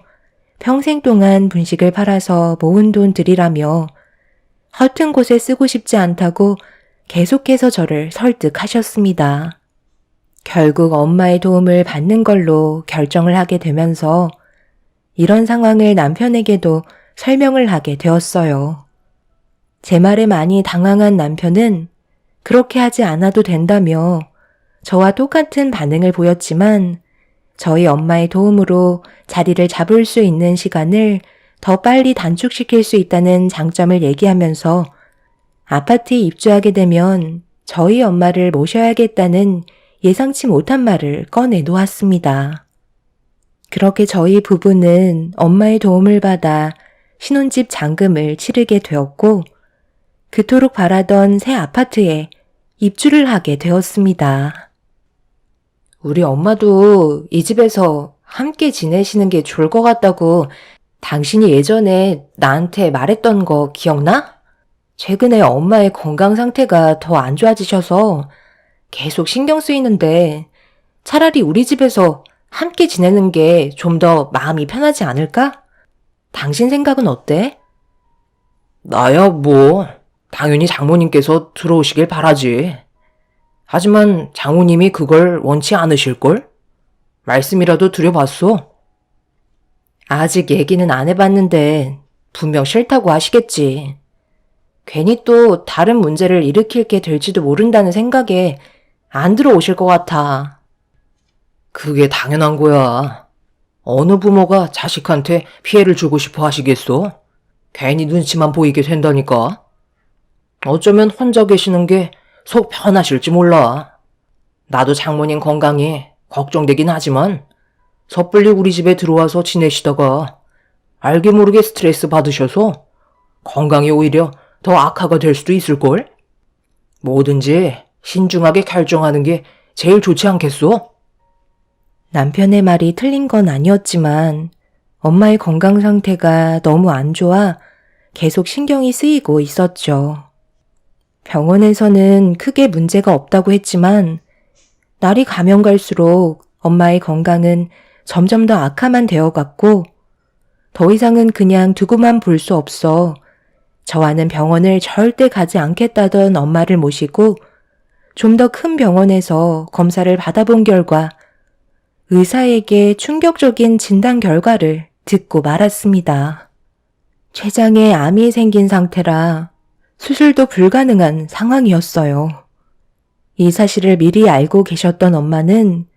[SPEAKER 1] 평생 동안 분식을 팔아서 모은 돈 들이라며 허튼 곳에 쓰고 싶지 않다고 계속해서 저를 설득하셨습니다. 결국 엄마의 도움을 받는 걸로 결정을 하게 되면서 이런 상황을 남편에게도 설명을 하게 되었어요. 제 말에 많이 당황한 남편은 그렇게 하지 않아도 된다며 저와 똑같은 반응을 보였지만 저희 엄마의 도움으로 자리를 잡을 수 있는 시간을 더 빨리 단축시킬 수 있다는 장점을 얘기하면서 아파트에 입주하게 되면 저희 엄마를 모셔야겠다는 예상치 못한 말을 꺼내 놓았습니다. 그렇게 저희 부부는 엄마의 도움을 받아 신혼집 잔금을 치르게 되었고 그토록 바라던 새 아파트에 입주를 하게 되었습니다.
[SPEAKER 2] 우리 엄마도 이 집에서 함께 지내시는 게 좋을 것 같다고 당신이 예전에 나한테 말했던 거 기억나? 최근에 엄마의 건강 상태가 더 안 좋아지셔서 계속 신경 쓰이는데 차라리 우리 집에서 함께 지내는 게 좀 더 마음이 편하지 않을까? 당신 생각은 어때? 나야 뭐 당연히 장모님께서 들어오시길 바라지. 하지만 장모님이 그걸 원치 않으실걸? 말씀이라도 드려봤소. 아직 얘기는 안 해봤는데 분명 싫다고 하시겠지. 괜히 또 다른 문제를 일으킬 게 될지도 모른다는 생각에 안 들어오실 것 같아. 그게 당연한 거야. 어느 부모가 자식한테 피해를 주고 싶어 하시겠어? 괜히 눈치만 보이게 된다니까. 어쩌면 혼자 계시는 게 속 편하실지 몰라. 나도 장모님 건강이 걱정되긴 하지만 섣불리 우리 집에 들어와서 지내시다가 알게 모르게 스트레스 받으셔서 건강이 오히려 더 악화가 될 수도 있을걸? 뭐든지 신중하게 결정하는 게 제일 좋지 않겠소?
[SPEAKER 1] 남편의 말이 틀린 건 아니었지만 엄마의 건강 상태가 너무 안 좋아 계속 신경이 쓰이고 있었죠. 병원에서는 크게 문제가 없다고 했지만 날이 가면 갈수록 엄마의 건강은 점점 더 악화만 되어갔고 더 이상은 그냥 두고만 볼 수 없어 저와는 병원을 절대 가지 않겠다던 엄마를 모시고 좀 더 큰 병원에서 검사를 받아본 결과 의사에게 충격적인 진단 결과를 듣고 말았습니다. 췌장에 암이 생긴 상태라 수술도 불가능한 상황이었어요. 이 사실을 미리 알고 계셨던 엄마는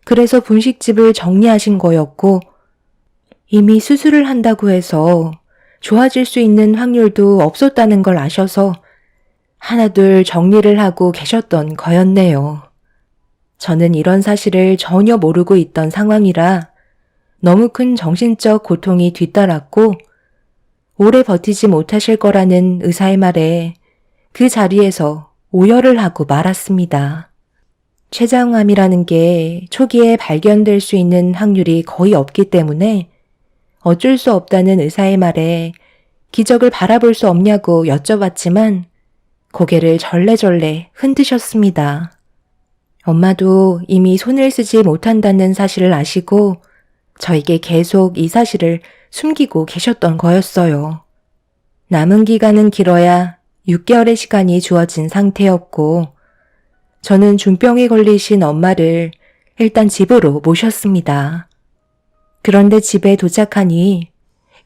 [SPEAKER 1] 그래서 분식집을 정리하신 거였고 이미 수술을 한다고 해서 좋아질 수 있는 확률도 없었다는 걸 아셔서 하나둘 정리를 하고 계셨던 거였네요. 저는 이런 사실을 전혀 모르고 있던 상황이라 너무 큰 정신적 고통이 뒤따랐고 오래 버티지 못하실 거라는 의사의 말에 그 자리에서 오열을 하고 말았습니다. 췌장암이라는 게 초기에 발견될 수 있는 확률이 거의 없기 때문에 어쩔 수 없다는 의사의 말에 기적을 바라볼 수 없냐고 여쭤봤지만 고개를 절레절레 흔드셨습니다. 엄마도 이미 손을 쓰지 못한다는 사실을 아시고 저에게 계속 이 사실을 숨기고 계셨던 거였어요. 남은 기간은 길어야 6개월의 시간이 주어진 상태였고 저는 중병에 걸리신 엄마를 일단 집으로 모셨습니다. 그런데 집에 도착하니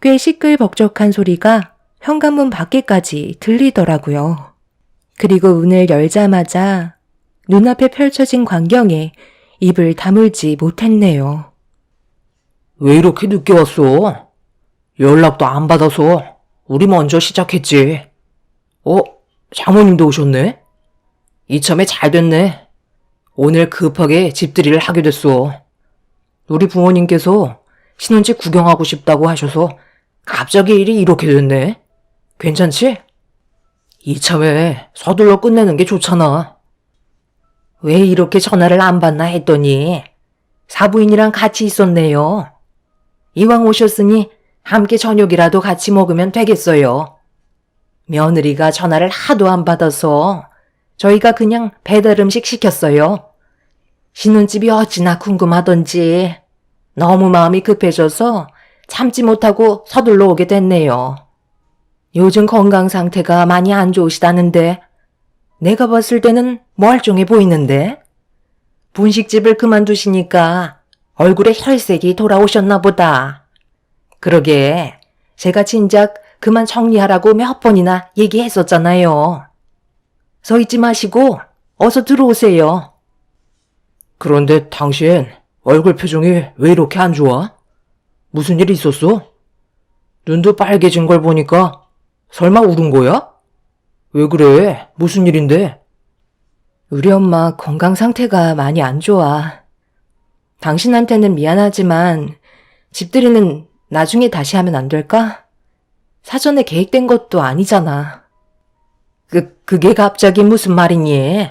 [SPEAKER 1] 꽤 시끌벅적한 소리가 현관문 밖에까지 들리더라고요. 그리고 문을 열자마자 눈앞에 펼쳐진 광경에 입을 다물지 못했네요.
[SPEAKER 2] 왜 이렇게 늦게 왔어? 연락도 안 받아서 우리 먼저 시작했지. 장모님도 오셨네? 이참에 잘 됐네. 오늘 급하게 집들이를 하게 됐어. 우리 부모님께서 신혼집 구경하고 싶다고 하셔서 갑자기 일이 이렇게 됐네. 괜찮지? 이참에 서둘러 끝내는 게 좋잖아. 왜 이렇게 전화를 안 받나 했더니 사부인이랑 같이 있었네요. 이왕 오셨으니 함께 저녁이라도 같이 먹으면 되겠어요. 며느리가 전화를 하도 안 받아서 저희가 그냥 배달 음식 시켰어요. 신혼집이 어찌나 궁금하던지 너무 마음이 급해져서 참지 못하고 서둘러 오게 됐네요. 요즘 건강 상태가 많이 안 좋으시다는데 내가 봤을 때는 멀쩡해 보이는데? 분식집을 그만두시니까 얼굴에 혈색이 돌아오셨나 보다. 그러게 제가 진작 그만 정리하라고 몇 번이나 얘기했었잖아요. 서 있지 마시고 어서 들어오세요. 그런데 당신 얼굴 표정이 왜 이렇게 안 좋아? 무슨 일 있었어? 눈도 빨개진 걸 보니까 설마 울은 거야? 왜 그래? 무슨 일인데?
[SPEAKER 1] 우리 엄마 건강 상태가 많이 안 좋아. 당신한테는 미안하지만 집들이는 나중에 다시 하면 안 될까? 사전에 계획된 것도 아니잖아.
[SPEAKER 2] 그게 갑자기 무슨 말이니?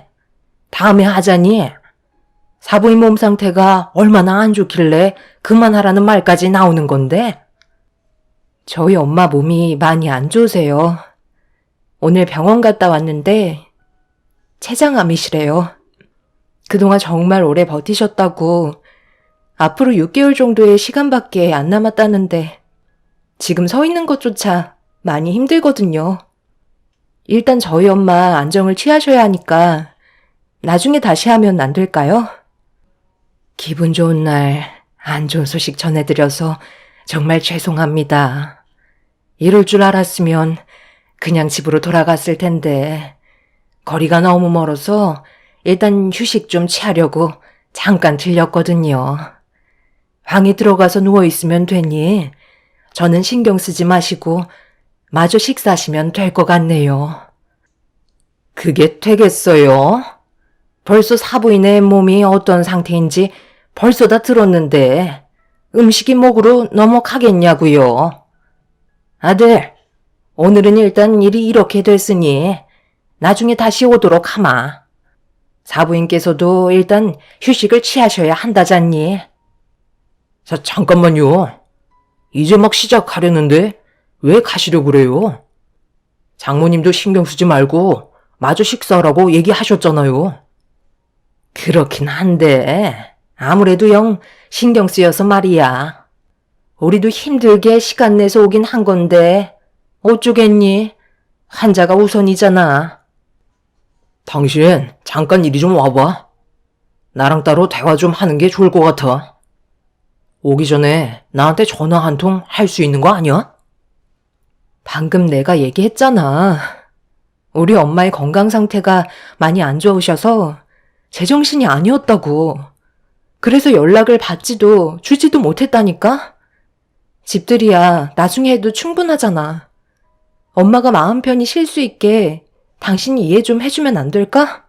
[SPEAKER 2] 다음에 하자니? 사부인 몸 상태가 얼마나 안 좋길래 그만하라는 말까지 나오는 건데?
[SPEAKER 1] 저희 엄마 몸이 많이 안 좋으세요. 오늘 병원 갔다 왔는데 췌장암이시래요. 그동안 정말 오래 버티셨다고 앞으로 6개월 정도의 시간밖에 안 남았다는데 지금 서 있는 것조차 많이 힘들거든요. 일단 저희 엄마 안정을 취하셔야 하니까 나중에 다시 하면 안 될까요? 기분 좋은 날 안 좋은 소식 전해드려서 정말 죄송합니다. 이럴 줄 알았으면 그냥 집으로 돌아갔을 텐데 거리가 너무 멀어서 일단 휴식 좀 취하려고 잠깐 들렸거든요. 방에 들어가서 누워있으면 되니 저는 신경 쓰지 마시고 마저 식사하시면 될 것 같네요.
[SPEAKER 2] 그게 되겠어요? 벌써 사부인의 몸이 어떤 상태인지 벌써 다 들었는데 음식이 목으로 넘어가겠냐고요. 아들, 오늘은 일단 일이 이렇게 됐으니 나중에 다시 오도록 하마. 사부인께서도 일단 휴식을 취하셔야 한다잖니. 잠깐만요. 이제 막 시작하려는데 왜 가시려고 그래요? 장모님도 신경 쓰지 말고 마저 식사하라고 얘기하셨잖아요. 그렇긴 한데 아무래도 영 신경 쓰여서 말이야. 우리도 힘들게 시간 내서 오긴 한 건데 어쩌겠니? 환자가 우선이잖아. 당신 잠깐 이리 좀 와봐. 나랑 따로 대화 좀 하는 게 좋을 것 같아. 오기 전에 나한테 전화 한 통 할 수 있는 거 아니야?
[SPEAKER 1] 방금 내가 얘기했잖아. 우리 엄마의 건강 상태가 많이 안 좋으셔서 제정신이 아니었다고. 그래서 연락을 받지도 주지도 못했다니까? 집들이야 나중에 해도 충분하잖아. 엄마가 마음 편히 쉴 수 있게 당신이 이해 좀 해주면 안 될까?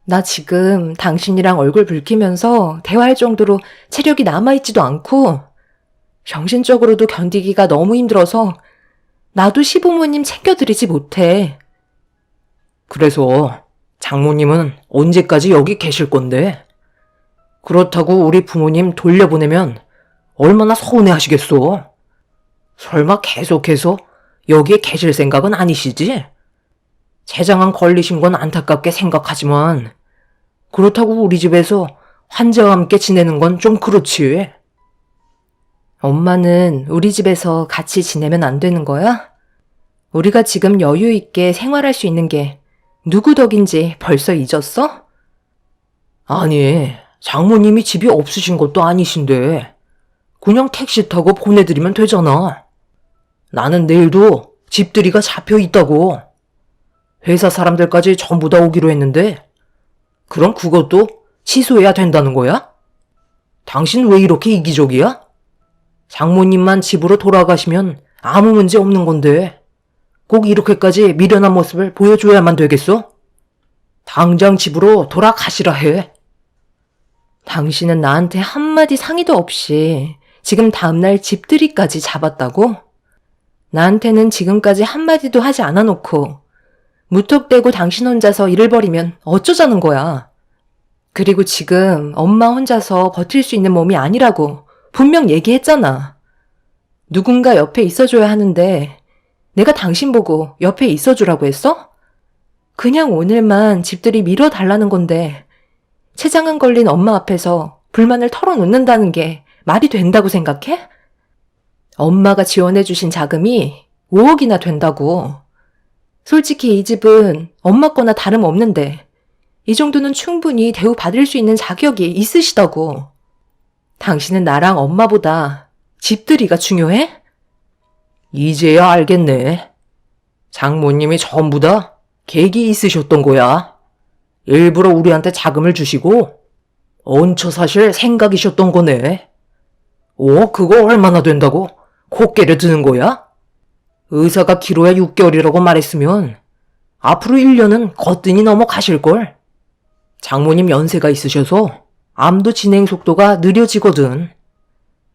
[SPEAKER 1] 나 지금 당신이랑 얼굴 붉히면서 대화할 정도로 체력이 남아있지도 않고 정신적으로도 견디기가 너무 힘들어서 나도 시부모님 챙겨드리지 못해.
[SPEAKER 2] 그래서 장모님은 언제까지 여기 계실 건데? 그렇다고 우리 부모님 돌려보내면 얼마나 서운해하시겠어? 설마 계속해서 여기에 계실 생각은 아니시지? 췌장암 걸리신 건 안타깝게 생각하지만 그렇다고 우리 집에서 환자와 함께 지내는 건 좀 그렇지.
[SPEAKER 1] 엄마는 우리 집에서 같이 지내면 안 되는 거야? 우리가 지금 여유 있게 생활할 수 있는 게 누구 덕인지 벌써 잊었어?
[SPEAKER 2] 아니, 장모님이 집이 없으신 것도 아니신데 그냥 택시 타고 보내드리면 되잖아. 나는 내일도 집들이가 잡혀 있다고. 회사 사람들까지 전부 다 오기로 했는데 그럼 그것도 취소해야 된다는 거야? 당신 왜 이렇게 이기적이야? 장모님만 집으로 돌아가시면 아무 문제 없는 건데 꼭 이렇게까지 미련한 모습을 보여줘야만 되겠어? 당장 집으로 돌아가시라 해.
[SPEAKER 1] 당신은 나한테 한마디 상의도 없이 지금 다음날 집들이까지 잡았다고? 나한테는 지금까지 한마디도 하지 않아 놓고 무턱대고 당신 혼자서 일을 벌이면 어쩌자는 거야. 그리고 지금 엄마 혼자서 버틸 수 있는 몸이 아니라고 분명 얘기했잖아. 누군가 옆에 있어줘야 하는데 내가 당신 보고 옆에 있어주라고 했어? 그냥 오늘만 집들이 미뤄달라는 건데 췌장암 걸린 엄마 앞에서 불만을 털어놓는다는 게 말이 된다고 생각해? 엄마가 지원해주신 자금이 5억이나 된다고. 솔직히 이 집은 엄마 거나 다름없는데 이 정도는 충분히 대우받을 수 있는 자격이 있으시다고. 당신은 나랑 엄마보다 집들이가 중요해?
[SPEAKER 2] 이제야 알겠네. 장모님이 전부 다 계획이 있으셨던 거야. 일부러 우리한테 자금을 주시고 얹혀 사실 생각이셨던 거네. 그거 얼마나 된다고 코끼를 드는 거야? 의사가 길어야 6개월이라고 말했으면 앞으로 1년은 거뜬히 넘어가실걸. 장모님 연세가 있으셔서 암도 진행 속도가 느려지거든.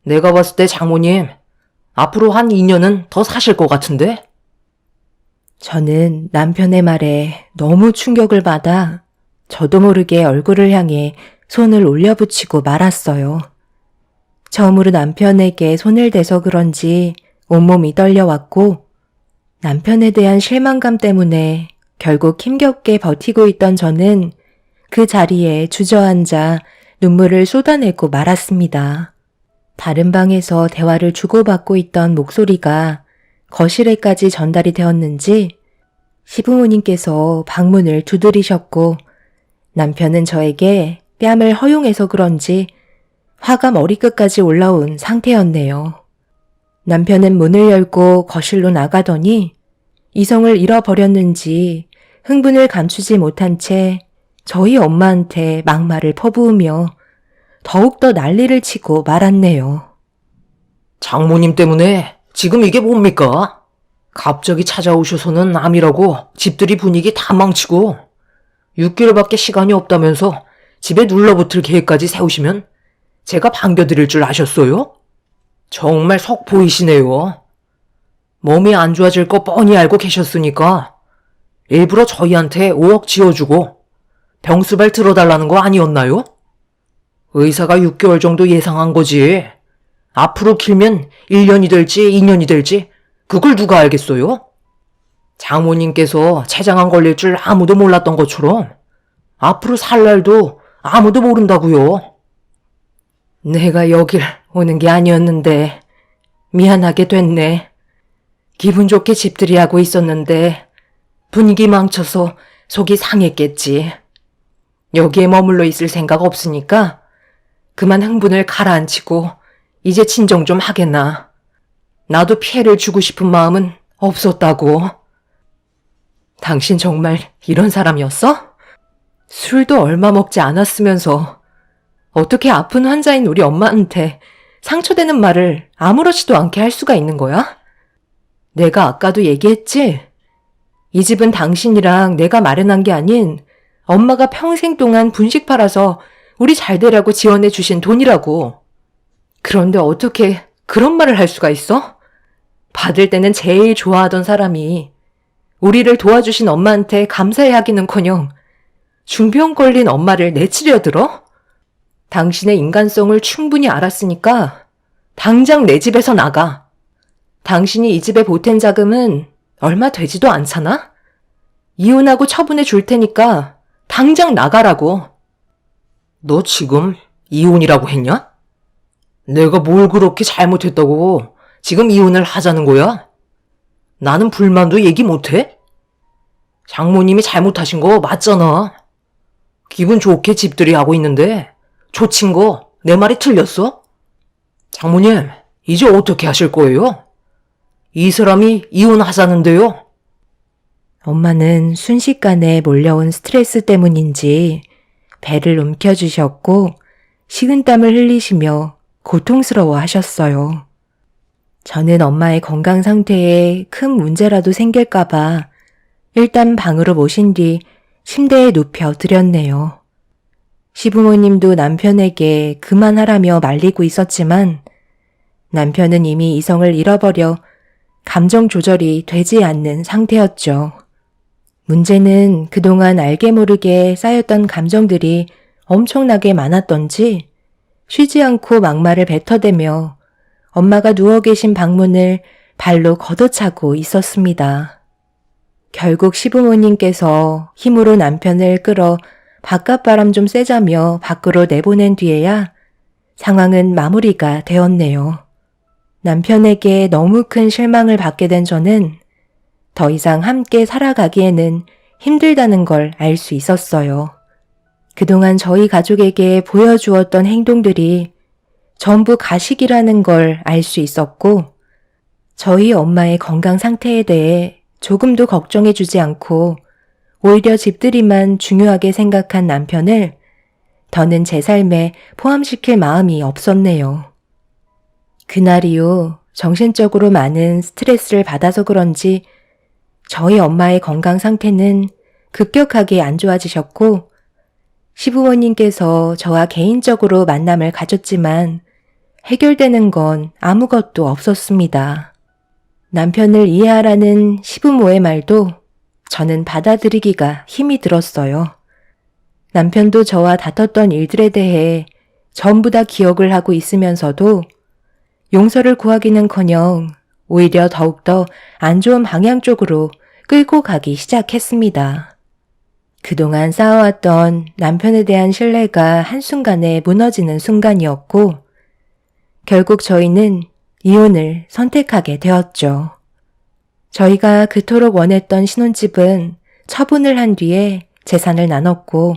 [SPEAKER 2] 내가 봤을 때 장모님 앞으로 한 2년은 더 사실 것 같은데?
[SPEAKER 1] 저는 남편의 말에 너무 충격을 받아 저도 모르게 얼굴을 향해 손을 올려붙이고 말았어요. 처음으로 남편에게 손을 대서 그런지 온몸이 떨려왔고 남편에 대한 실망감 때문에 결국 힘겹게 버티고 있던 저는 그 자리에 주저앉아 눈물을 쏟아내고 말았습니다. 다른 방에서 대화를 주고받고 있던 목소리가 거실에까지 전달이 되었는지 시부모님께서 방문을 두드리셨고 남편은 저에게 뺨을 허용해서 그런지 화가 머리끝까지 올라온 상태였네요. 남편은 문을 열고 거실로 나가더니 이성을 잃어버렸는지 흥분을 감추지 못한 채 저희 엄마한테 막말을 퍼부으며 더욱더 난리를 치고 말았네요.
[SPEAKER 2] 장모님 때문에 지금 이게 뭡니까? 갑자기 찾아오셔서는 암이라고 집들이 분위기 다 망치고 6개월밖에 시간이 없다면서 집에 눌러붙을 계획까지 세우시면 제가 반겨드릴 줄 아셨어요? 정말 속 보이시네요. 몸이 안 좋아질 거 뻔히 알고 계셨으니까 일부러 저희한테 5억 지어주고 병수발 들어달라는 거 아니었나요? 의사가 6개월 정도 예상한 거지. 앞으로 길면 1년이 될지 2년이 될지 그걸 누가 알겠어요? 장모님께서 췌장암 걸릴 줄 아무도 몰랐던 것처럼 앞으로 살 날도 아무도 모른다고요.
[SPEAKER 1] 내가 여길 오는 게 아니었는데 미안하게 됐네. 기분 좋게 집들이 하고 있었는데 분위기 망쳐서 속이 상했겠지. 여기에 머물러 있을 생각 없으니까 그만 흥분을 가라앉히고 이제 진정 좀 하겠나. 나도 피해를 주고 싶은 마음은 없었다고. 당신 정말 이런 사람이었어? 술도 얼마 먹지 않았으면서 어떻게 아픈 환자인 우리 엄마한테 상처되는 말을 아무렇지도 않게 할 수가 있는 거야? 내가 아까도 얘기했지? 이 집은 당신이랑 내가 마련한 게 아닌 엄마가 평생 동안 분식 팔아서 우리 잘 되라고 지원해 주신 돈이라고. 그런데 어떻게 그런 말을 할 수가 있어? 받을 때는 제일 좋아하던 사람이 우리를 도와주신 엄마한테 감사해 하기는커녕 중병 걸린 엄마를 내치려 들어? 당신의 인간성을 충분히 알았으니까 당장 내 집에서 나가. 당신이 이 집에 보탠 자금은 얼마 되지도 않잖아? 이혼하고 처분해 줄 테니까 당장 나가라고.
[SPEAKER 2] 너 지금 이혼이라고 했냐? 내가 뭘 그렇게 잘못했다고 지금 이혼을 하자는 거야? 나는 불만도 얘기 못해? 장모님이 잘못하신 거 맞잖아. 기분 좋게 집들이 하고 있는데 조친 거 내 말이 틀렸어? 장모님, 이제 어떻게 하실 거예요? 이 사람이 이혼하자는데요.
[SPEAKER 1] 엄마는 순식간에 몰려온 스트레스 때문인지 배를 움켜쥐셨고 식은땀을 흘리시며 고통스러워 하셨어요. 저는 엄마의 건강 상태에 큰 문제라도 생길까봐 일단 방으로 모신 뒤 침대에 눕혀 드렸네요. 시부모님도 남편에게 그만하라며 말리고 있었지만 남편은 이미 이성을 잃어버려 감정 조절이 되지 않는 상태였죠. 문제는 그동안 알게 모르게 쌓였던 감정들이 엄청나게 많았던지 쉬지 않고 막말을 뱉어대며 엄마가 누워 계신 방문을 발로 걷어차고 있었습니다. 결국 시부모님께서 힘으로 남편을 끌어 바깥바람 좀 쐬자며 밖으로 내보낸 뒤에야 상황은 마무리가 되었네요. 남편에게 너무 큰 실망을 받게 된 저는 더 이상 함께 살아가기에는 힘들다는 걸 알 수 있었어요. 그동안 저희 가족에게 보여주었던 행동들이 전부 가식이라는 걸 알 수 있었고, 저희 엄마의 건강 상태에 대해 조금도 걱정해주지 않고 오히려 집들이만 중요하게 생각한 남편을 더는 제 삶에 포함시킬 마음이 없었네요. 그날 이후 정신적으로 많은 스트레스를 받아서 그런지 저희 엄마의 건강 상태는 급격하게 안 좋아지셨고 시부모님께서 저와 개인적으로 만남을 가졌지만 해결되는 건 아무것도 없었습니다. 남편을 이해하라는 시부모의 말도 저는 받아들이기가 힘이 들었어요. 남편도 저와 다퉜던 일들에 대해 전부 다 기억을 하고 있으면서도 용서를 구하기는커녕 오히려 더욱더 안 좋은 방향 쪽으로 끌고 가기 시작했습니다. 그동안 쌓아왔던 남편에 대한 신뢰가 한순간에 무너지는 순간이었고 결국 저희는 이혼을 선택하게 되었죠. 저희가 그토록 원했던 신혼집은 처분을 한 뒤에 재산을 나눴고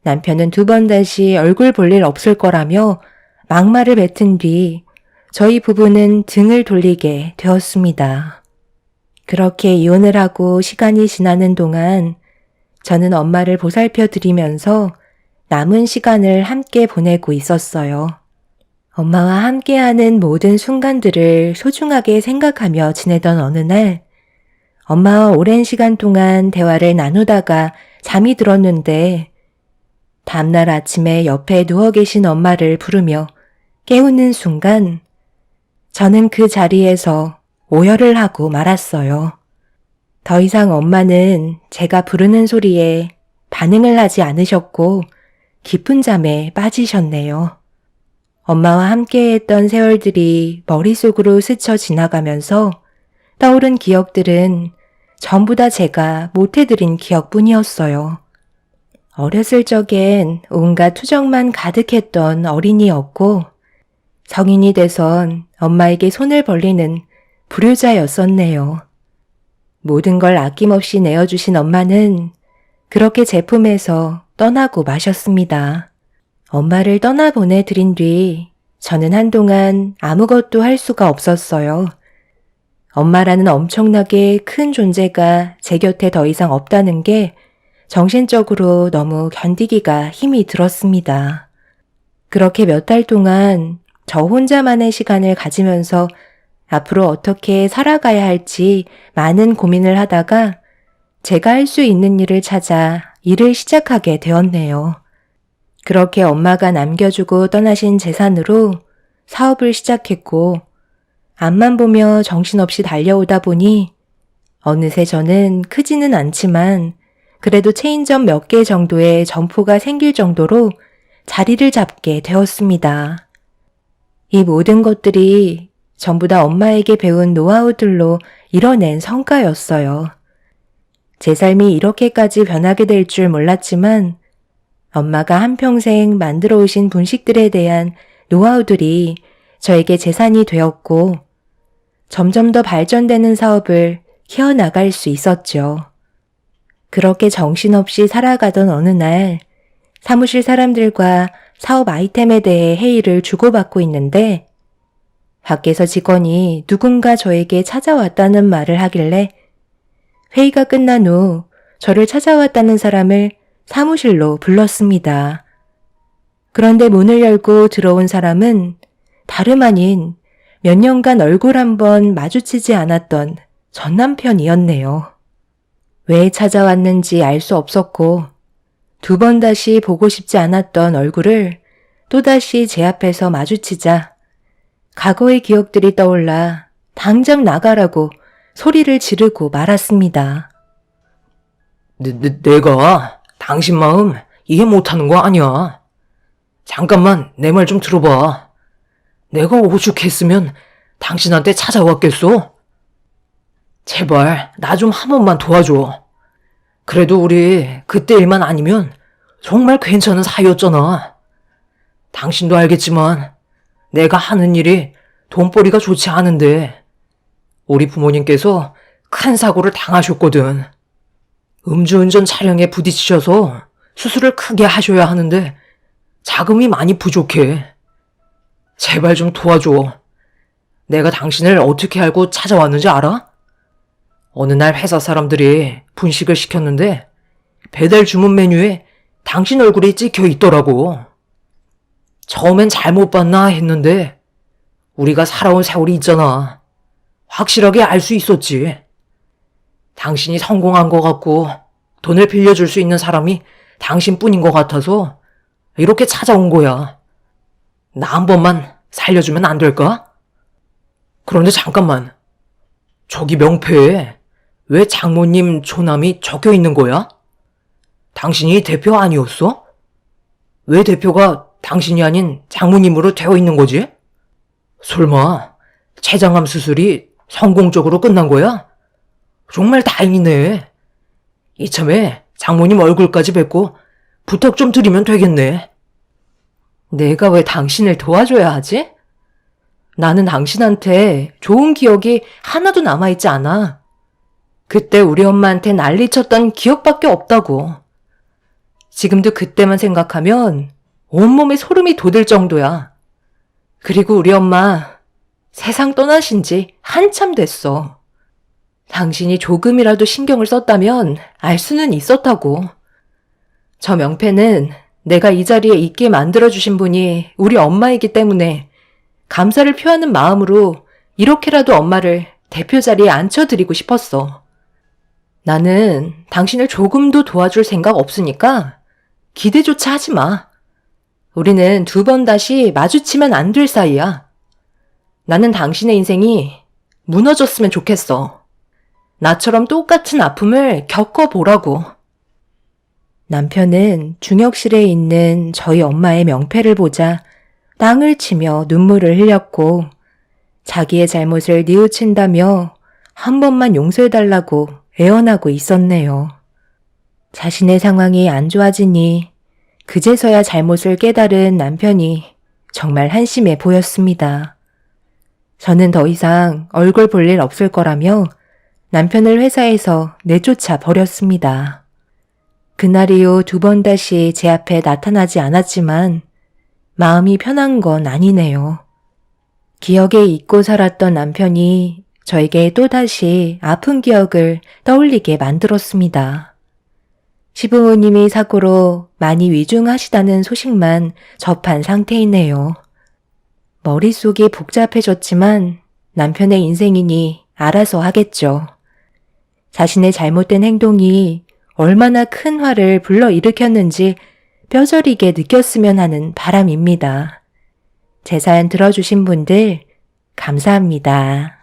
[SPEAKER 1] 남편은 2번 다시 얼굴 볼 일 없을 거라며 막말을 뱉은 뒤 저희 부부는 등을 돌리게 되었습니다. 그렇게 이혼을 하고 시간이 지나는 동안 저는 엄마를 보살펴 드리면서 남은 시간을 함께 보내고 있었어요. 엄마와 함께하는 모든 순간들을 소중하게 생각하며 지내던 어느 날 엄마와 오랜 시간 동안 대화를 나누다가 잠이 들었는데 다음날 아침에 옆에 누워 계신 엄마를 부르며 깨우는 순간 저는 그 자리에서 오열을 하고 말았어요. 더 이상 엄마는 제가 부르는 소리에 반응을 하지 않으셨고 깊은 잠에 빠지셨네요. 엄마와 함께했던 세월들이 머릿속으로 스쳐 지나가면서 떠오른 기억들은 전부 다 제가 못해드린 기억뿐이었어요. 어렸을 적엔 온갖 투정만 가득했던 어린이였고 성인이 돼선 엄마에게 손을 벌리는 불효자였었네요. 모든 걸 아낌없이 내어주신 엄마는 그렇게 제 품에서 떠나고 마셨습니다. 엄마를 떠나보내드린 뒤 저는 한동안 아무것도 할 수가 없었어요. 엄마라는 엄청나게 큰 존재가 제 곁에 더 이상 없다는 게 정신적으로 너무 견디기가 힘이 들었습니다. 그렇게 몇 달 동안 저 혼자만의 시간을 가지면서 앞으로 어떻게 살아가야 할지 많은 고민을 하다가 제가 할 수 있는 일을 찾아 일을 시작하게 되었네요. 그렇게 엄마가 남겨주고 떠나신 재산으로 사업을 시작했고 앞만 보며 정신없이 달려오다 보니 어느새 저는 크지는 않지만 그래도 체인점 몇 개 정도의 점포가 생길 정도로 자리를 잡게 되었습니다. 이 모든 것들이 전부 다 엄마에게 배운 노하우들로 이뤄낸 성과였어요. 제 삶이 이렇게까지 변하게 될 줄 몰랐지만 엄마가 한평생 만들어 오신 분식들에 대한 노하우들이 저에게 재산이 되었고 점점 더 발전되는 사업을 키워나갈 수 있었죠. 그렇게 정신없이 살아가던 어느 날 사무실 사람들과 사업 아이템에 대해 회의를 주고받고 있는데 밖에서 직원이 누군가 저에게 찾아왔다는 말을 하길래 회의가 끝난 후 저를 찾아왔다는 사람을 사무실로 불렀습니다. 그런데 문을 열고 들어온 사람은 다름 아닌 몇 년간 얼굴 한번 마주치지 않았던 전 남편이었네요. 왜 찾아왔는지 알 수 없었고 2번 다시 보고 싶지 않았던 얼굴을 또다시 제 앞에서 마주치자 과거의 기억들이 떠올라 당장 나가라고 소리를 지르고 말았습니다.
[SPEAKER 2] 내가 당신 마음 이해 못하는 거 아니야. 잠깐만 내 말 좀 들어봐. 내가 오죽했으면 당신한테 찾아왔겠소? 제발 나 좀 한 번만 도와줘. 그래도 우리 그때 일만 아니면 정말 괜찮은 사이였잖아. 당신도 알겠지만 내가 하는 일이 돈벌이가 좋지 않은데 우리 부모님께서 큰 사고를 당하셨거든. 음주운전 차량에 부딪히셔서 수술을 크게 하셔야 하는데 자금이 많이 부족해. 제발 좀 도와줘. 내가 당신을 어떻게 알고 찾아왔는지 알아? 어느 날 회사 사람들이 분식을 시켰는데 배달 주문 메뉴에 당신 얼굴이 찍혀 있더라고. 처음엔 잘못 봤나 했는데 우리가 살아온 세월이 있잖아. 확실하게 알 수 있었지. 당신이 성공한 것 같고 돈을 빌려줄 수 있는 사람이 당신뿐인 것 같아서 이렇게 찾아온 거야. 나 한 번만 살려주면 안 될까? 그런데 잠깐만. 저기 명패에 왜 장모님 초남이 적혀 있는 거야? 당신이 대표 아니었어? 왜 대표가 당신이 아닌 장모님으로 되어 있는 거지? 설마 췌장암 수술이 성공적으로 끝난 거야? 정말 다행이네. 이참에 장모님 얼굴까지 뵙고 부탁 좀 드리면 되겠네.
[SPEAKER 1] 내가 왜 당신을 도와줘야 하지? 나는 당신한테 좋은 기억이 하나도 남아있지 않아. 그때 우리 엄마한테 난리쳤던 기억밖에 없다고. 지금도 그때만 생각하면 온몸에 소름이 돋을 정도야. 그리고 우리 엄마 세상 떠나신 지 한참 됐어. 당신이 조금이라도 신경을 썼다면 알 수는 있었다고. 저 명패는 내가 이 자리에 있게 만들어주신 분이 우리 엄마이기 때문에 감사를 표하는 마음으로 이렇게라도 엄마를 대표 자리에 앉혀드리고 싶었어. 나는 당신을 조금도 도와줄 생각 없으니까 기대조차 하지 마. 우리는 2번 다시 마주치면 안 될 사이야. 나는 당신의 인생이 무너졌으면 좋겠어. 나처럼 똑같은 아픔을 겪어보라고. 남편은 중역실에 있는 저희 엄마의 명패를 보자 땅을 치며 눈물을 흘렸고 자기의 잘못을 뉘우친다며 한 번만 용서해달라고 애원하고 있었네요. 자신의 상황이 안 좋아지니 그제서야 잘못을 깨달은 남편이 정말 한심해 보였습니다. 저는 더 이상 얼굴 볼 일 없을 거라며 남편을 회사에서 내쫓아 버렸습니다. 그날 이후 2번 다시 제 앞에 나타나지 않았지만 마음이 편한 건 아니네요. 기억에 잊고 살았던 남편이 저에게 또다시 아픈 기억을 떠올리게 만들었습니다. 시부모님이 사고로 많이 위중하시다는 소식만 접한 상태이네요. 머릿속이 복잡해졌지만 남편의 인생이니 알아서 하겠죠. 자신의 잘못된 행동이 얼마나 큰 화를 불러일으켰는지 뼈저리게 느꼈으면 하는 바람입니다. 제 사연 들어주신 분들 감사합니다.